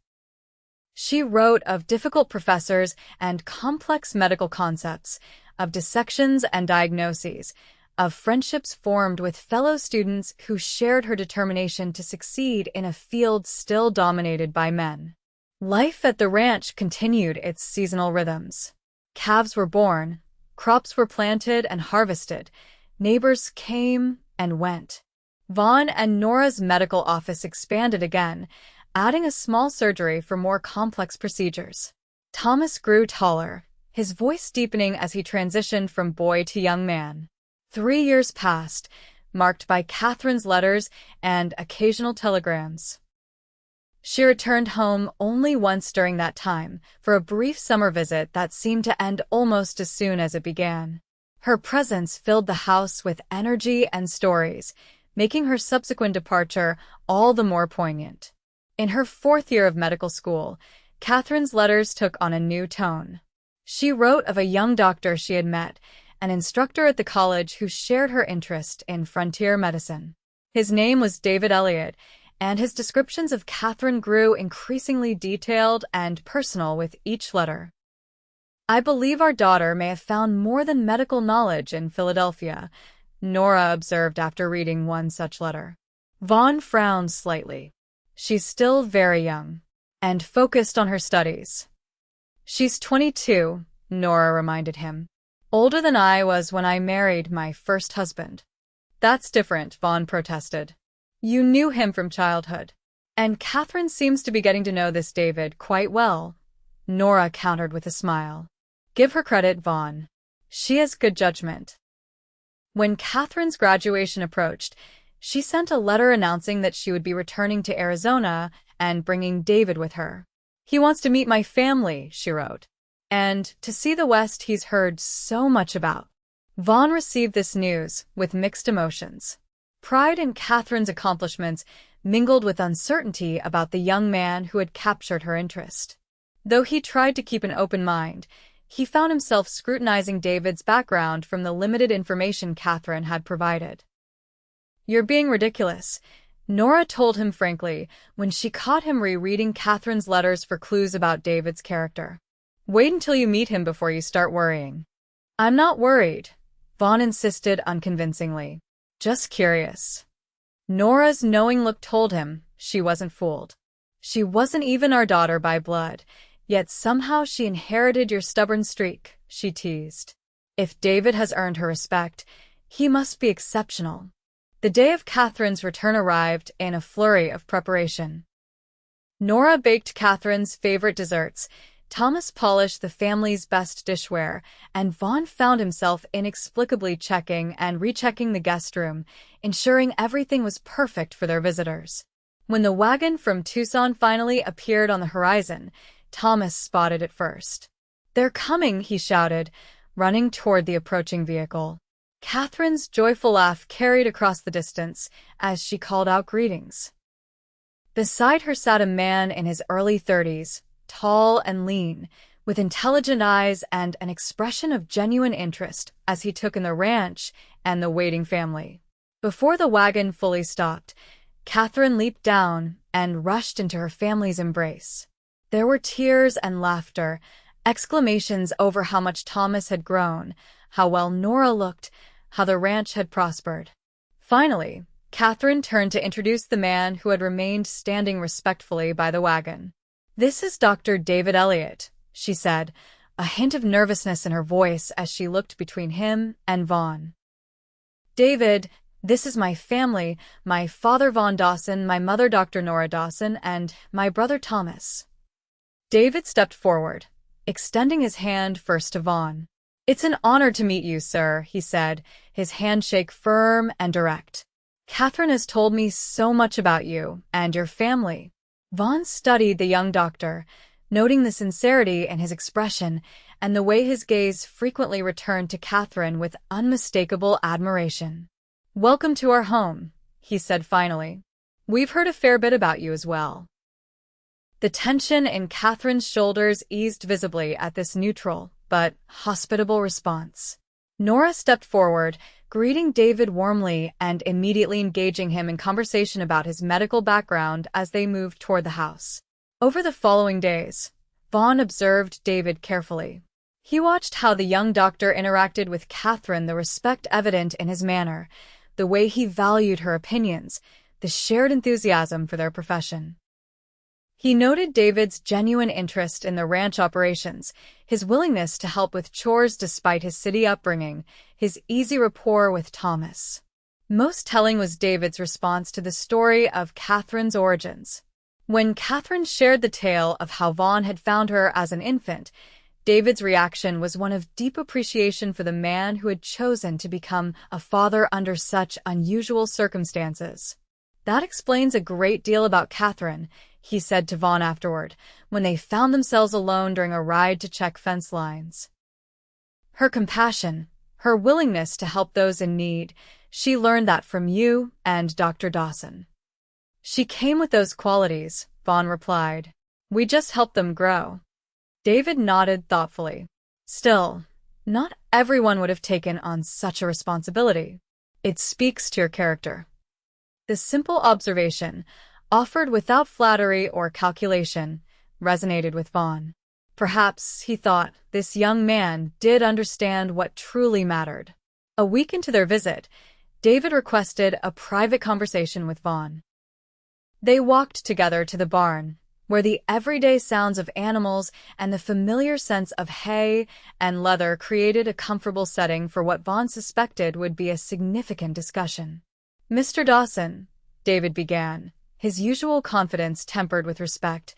She wrote of difficult professors and complex medical concepts, of dissections and diagnoses, of friendships formed with fellow students who shared her determination to succeed in a field still dominated by men. Life at the ranch continued its seasonal rhythms. Calves were born, crops were planted and harvested, neighbors came and went. Vaughn and Nora's medical office expanded again, adding a small surgery for more complex procedures. Thomas grew taller, his voice deepening as he transitioned from boy to young man. 3 years passed, marked by Katherine's letters and occasional telegrams. She returned home only once during that time, for a brief summer visit that seemed to end almost as soon as it began. Her presence filled the house with energy and stories, making her subsequent departure all the more poignant. In her 4th year of medical school, Katherine's letters took on a new tone. She wrote of a young doctor she had met, an instructor at the college who shared her interest in frontier medicine. His name was David Elliott, and his descriptions of Katherine grew increasingly detailed and personal with each letter. "I believe our daughter may have found more than medical knowledge in Philadelphia," Nora observed after reading one such letter. Vaughn frowned slightly. "She's still very young, and focused on her studies." "She's 22, Nora reminded him. "Older than I was when I married my first husband." "That's different," Vaughn protested. "You knew him from childhood. And Katherine seems to be getting to know this David quite well," Nora countered with a smile. "Give her credit, Vaughn. She has good judgment." When Katherine's graduation approached, she sent a letter announcing that she would be returning to Arizona and bringing David with her. "He wants to meet my family," she wrote, "and to see the West he's heard so much about." Vaughn received this news with mixed emotions. Pride in Katherine's accomplishments mingled with uncertainty about the young man who had captured her interest. Though he tried to keep an open mind, he found himself scrutinizing David's background from the limited information Katherine had provided. "You're being ridiculous," Nora told him frankly when she caught him rereading Katherine's letters for clues about David's character. "Wait until you meet him before you start worrying." "I'm not worried," Vaughn insisted unconvincingly. "Just curious." Nora's knowing look told him she wasn't fooled. "She wasn't even our daughter by blood, yet somehow she inherited your stubborn streak," she teased. "If David has earned her respect, he must be exceptional." The day of Katherine's return arrived in a flurry of preparation. Nora baked Katherine's favorite desserts, Thomas polished the family's best dishware, and Vaughn found himself inexplicably checking and rechecking the guest room, ensuring everything was perfect for their visitors. When the wagon from Tucson finally appeared on the horizon, Thomas spotted it first. "They're coming," he shouted, running toward the approaching vehicle. Katherine's joyful laugh carried across the distance as she called out greetings. Beside her sat a man in his early 30s, tall and lean, with intelligent eyes and an expression of genuine interest as he took in the ranch and the waiting family. Before the wagon fully stopped, Katherine leaped down and rushed into her family's embrace. There were tears and laughter, exclamations over how much Thomas had grown, how well Nora looked, how the ranch had prospered. Finally, Katherine turned to introduce the man who had remained standing respectfully by the wagon. "This is Dr. David Elliott," she said, a hint of nervousness in her voice as she looked between him and Vaughn. "David," This is my family, my father Vaughn Dawson, my mother Dr. Nora Dawson, and my brother Thomas. David stepped forward, extending his hand first to Vaughn. It's an honor to meet you, sir, he said, his handshake firm and direct. Katherine has told me so much about you and your family. Vaughn studied the young doctor, noting the sincerity in his expression and the way his gaze frequently returned to Katherine with unmistakable admiration. Welcome to our home, he said finally. We've heard a fair bit about you as well. The tension in Katherine's shoulders eased visibly at this neutral but hospitable response. Nora stepped forward, greeting David warmly and immediately engaging him in conversation about his medical background as they moved toward the house. Over the following days, Vaughn observed David carefully. He watched how the young doctor interacted with Katherine, the respect evident in his manner, the way he valued her opinions, the shared enthusiasm for their profession. He noted David's genuine interest in the ranch operations, his willingness to help with chores despite his city upbringing, his easy rapport with Thomas. Most telling was David's response to the story of Katherine's origins. When Katherine shared the tale of how Vaughn had found her as an infant, David's reaction was one of deep appreciation for the man who had chosen to become a father under such unusual circumstances. That explains a great deal about Katherine, he said to Vaughn afterward, when they found themselves alone during a ride to check fence lines. Her compassion, her willingness to help those in need, she learned that from you and Dr. Dawson. She came with those qualities, Vaughn replied. We just helped them grow. David nodded thoughtfully. Still, not everyone would have taken on such a responsibility. It speaks to your character. The simple observation, offered without flattery or calculation, resonated with Vaughn. Perhaps, he thought, this young man did understand what truly mattered. A week into their visit, David requested a private conversation with Vaughn. They walked together to the barn, where the everyday sounds of animals and the familiar sense of hay and leather created a comfortable setting for what Vaughn suspected would be a significant discussion. Mr. Dawson, David began, his usual confidence tempered with respect,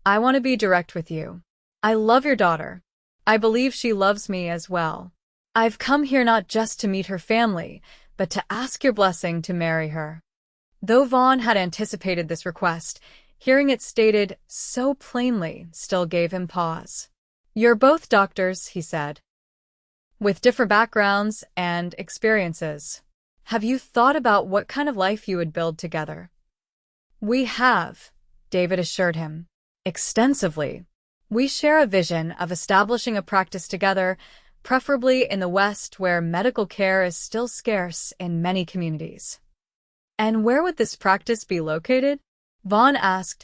I want to be direct with you. I love your daughter. I believe she loves me as well. I've come here not just to meet her family, but to ask your blessing to marry her. Though Vaughn had anticipated this request, hearing it stated so plainly still gave him pause. You're both doctors, he said, with different backgrounds and experiences. Have you thought about what kind of life you would build together? We have, David assured him, extensively. We share a vision of establishing a practice together, preferably in the West where medical care is still scarce in many communities. And where would this practice be located? Vaughn asked,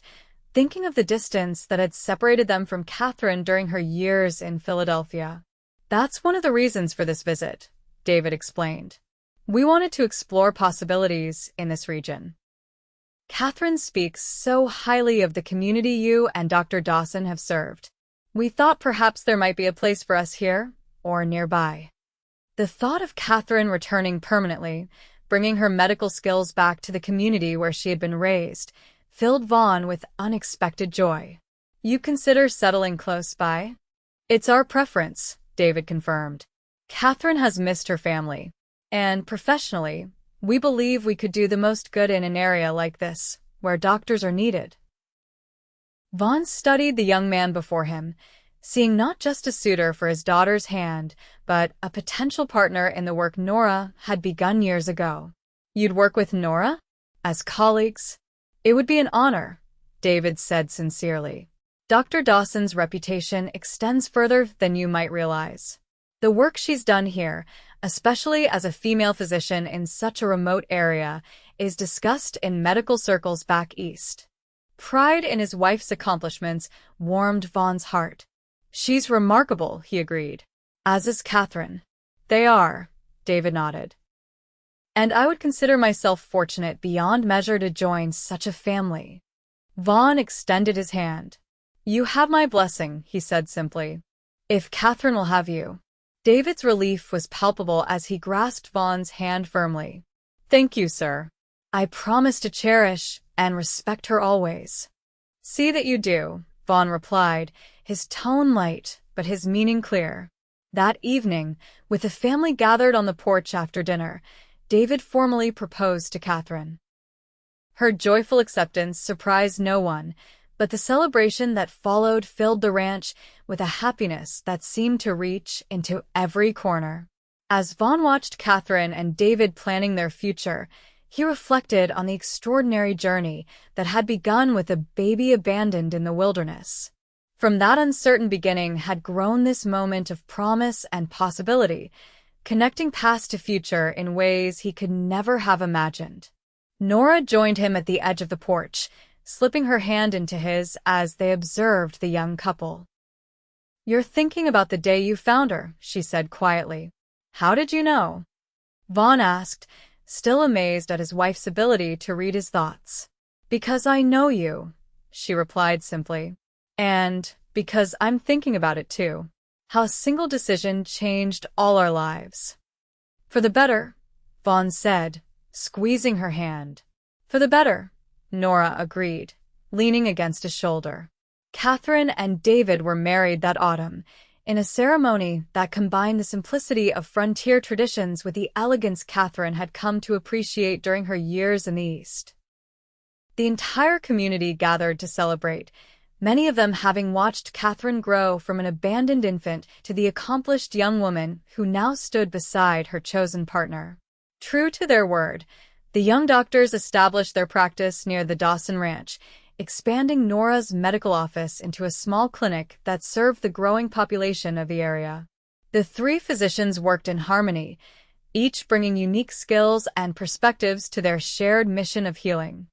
thinking of the distance that had separated them from Katherine during her years in Philadelphia. That's one of the reasons for this visit, David explained. We wanted to explore possibilities in this region. Katherine speaks so highly of the community you and Dr. Dawson have served. We thought perhaps there might be a place for us here or nearby. The thought of Katherine returning permanently, bringing her medical skills back to the community where she had been raised, filled Vaughn with unexpected joy. You consider settling close by? It's our preference, David confirmed. Katherine has missed her family, and professionally, we believe we could do the most good in an area like this, where doctors are needed. Vaughn studied the young man before him, seeing not just a suitor for his daughter's hand, but a potential partner in the work Nora had begun years ago. You'd work with Nora? As colleagues? It would be an honor, David said sincerely. Dr. Dawson's reputation extends further than you might realize. The work she's done here, especially as a female physician in such a remote area, is discussed in medical circles back east. Pride in his wife's accomplishments warmed Vaughn's heart. She's remarkable, he agreed. As is Katherine. They are, David nodded. And I would consider myself fortunate beyond measure to join such a family. Vaughn extended his hand. You have my blessing, he said simply. If Katherine will have you. David's relief was palpable as he grasped Vaughn's hand firmly. Thank you, sir. I promise to cherish and respect her always. See that you do, Vaughn replied, his tone light but his meaning clear. That evening, with the family gathered on the porch after dinner, David formally proposed to Katherine. Her joyful acceptance surprised no one, but the celebration that followed filled the ranch with a happiness that seemed to reach into every corner. As Vaughn watched Katherine and David planning their future, he reflected on the extraordinary journey that had begun with a baby abandoned in the wilderness. From that uncertain beginning had grown this moment of promise and possibility, connecting past to future in ways he could never have imagined. Nora joined him at the edge of the porch, slipping her hand into his as they observed the young couple. "You're thinking about the day you found her," she said quietly. "How did you know?" Vaughn asked, still amazed at his wife's ability to read his thoughts. "Because I know you," she replied simply. "And because I'm thinking about it too. How a single decision changed all our lives." "For the better," Vaughn said, squeezing her hand. "For the better," Nora agreed, leaning against his shoulder. Katherine and David were married that autumn, in a ceremony that combined the simplicity of frontier traditions with the elegance Katherine had come to appreciate during her years in the East. The entire community gathered to celebrate, many of them having watched Katherine grow from an abandoned infant to the accomplished young woman who now stood beside her chosen partner. True to their word, the young doctors established their practice near the Dawson Ranch, expanding Nora's medical office into a small clinic that served the growing population of the area. The three physicians worked in harmony, each bringing unique skills and perspectives to their shared mission of healing.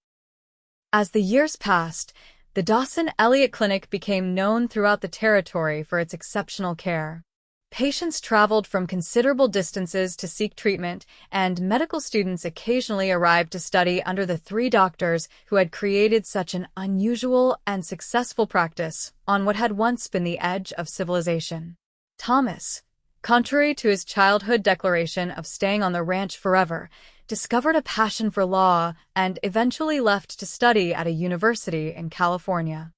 As the years passed, the Dawson Elliott Clinic became known throughout the territory for its exceptional care. Patients traveled from considerable distances to seek treatment, and medical students occasionally arrived to study under the three doctors who had created such an unusual and successful practice on what had once been the edge of civilization. Thomas, contrary to his childhood declaration of staying on the ranch forever, discovered a passion for law and eventually left to study at a university in California.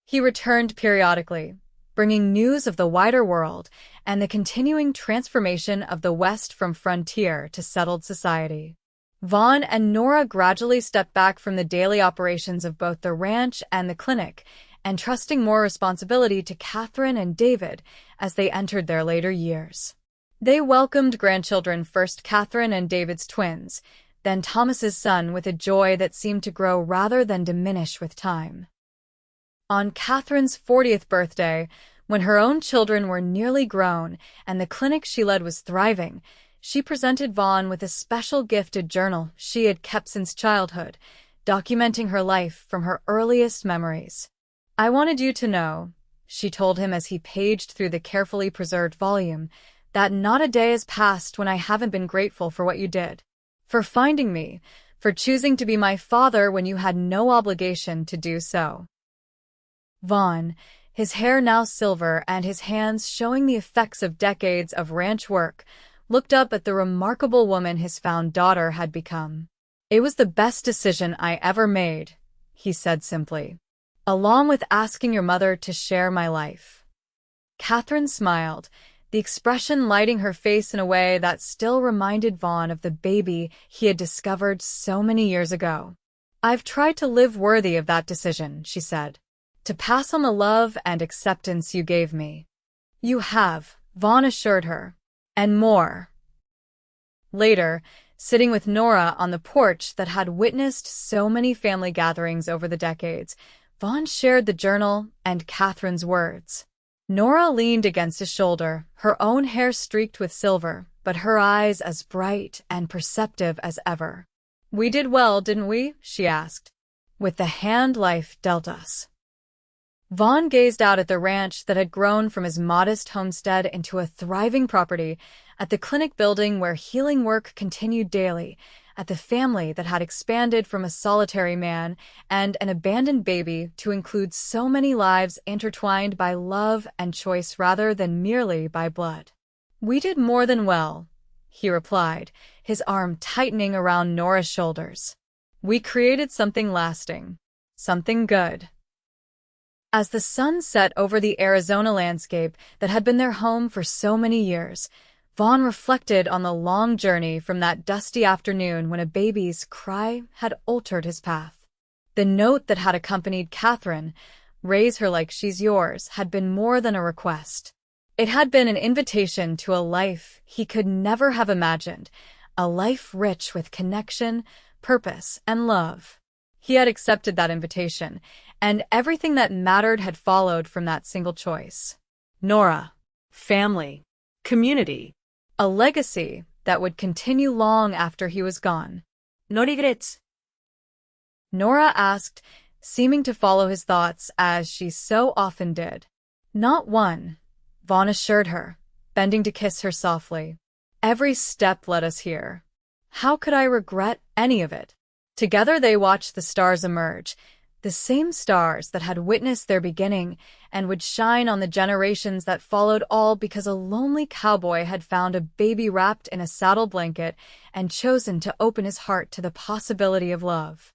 He returned periodically, bringing news of the wider world and the continuing transformation of the West from frontier to settled society. Vaughn and Nora gradually stepped back from the daily operations of both the ranch and the clinic, entrusting more responsibility to Katherine and David as they entered their later years. They welcomed grandchildren, first Katherine and David's twins, then Thomas's son, with a joy that seemed to grow rather than diminish with time. On Katherine's 40th birthday, when her own children were nearly grown and the clinic she led was thriving, she presented Vaughn with a special gifted journal she had kept since childhood, documenting her life from her earliest memories. "I wanted you to know," she told him as he paged through the carefully preserved volume, "that not a day has passed when I haven't been grateful for what you did. For finding me, for choosing to be my father when you had no obligation to do so." Vaughn, his hair now silver and his hands showing the effects of decades of ranch work, looked up at the remarkable woman his found daughter had become. "It was the best decision I ever made," he said simply, "along with asking your mother to share my life." Katherine smiled, the expression lighting her face in a way that still reminded Vaughn of the baby he had discovered so many years ago. "I've tried to live worthy of that decision," she said, "to pass on the love and acceptance you gave me." "You have," Vaughn assured her, "and more." Later, sitting with Nora on the porch that had witnessed so many family gatherings over the decades, Vaughn shared the journal and Katherine's words. Nora leaned against his shoulder, her own hair streaked with silver, but her eyes as bright and perceptive as ever. "We did well, didn't we?" she asked, "with the hand life dealt us." Vaughn gazed out at the ranch that had grown from his modest homestead into a thriving property, at the clinic building where healing work continued daily, at the family that had expanded from a solitary man and an abandoned baby to include so many lives intertwined by love and choice rather than merely by blood. "We did more than well," he replied, his arm tightening around Nora's shoulders. We created something lasting. Something good. As the sun set over the Arizona landscape that had been their home for so many years, Vaughn reflected on the long journey from that dusty afternoon when a baby's cry had altered his path. The note that had accompanied Katherine, "Raise her like she's yours," had been more than a request. It had been an invitation to a life he could never have imagined, a life rich with connection, purpose, and love. He had accepted that invitation, and everything that mattered had followed from that single choice. Nora. Family. Community. A legacy that would continue long after he was gone. No regrets. Nora asked, seeming to follow his thoughts as she so often did. Not one, Vaughn assured her, bending to kiss her softly. Every step led us here. How could I regret any of it? Together they watched the stars emerge, the same stars that had witnessed their beginning and would shine on the generations that followed, all because a lonely cowboy had found a baby wrapped in a saddle blanket and chosen to open his heart to the possibility of love.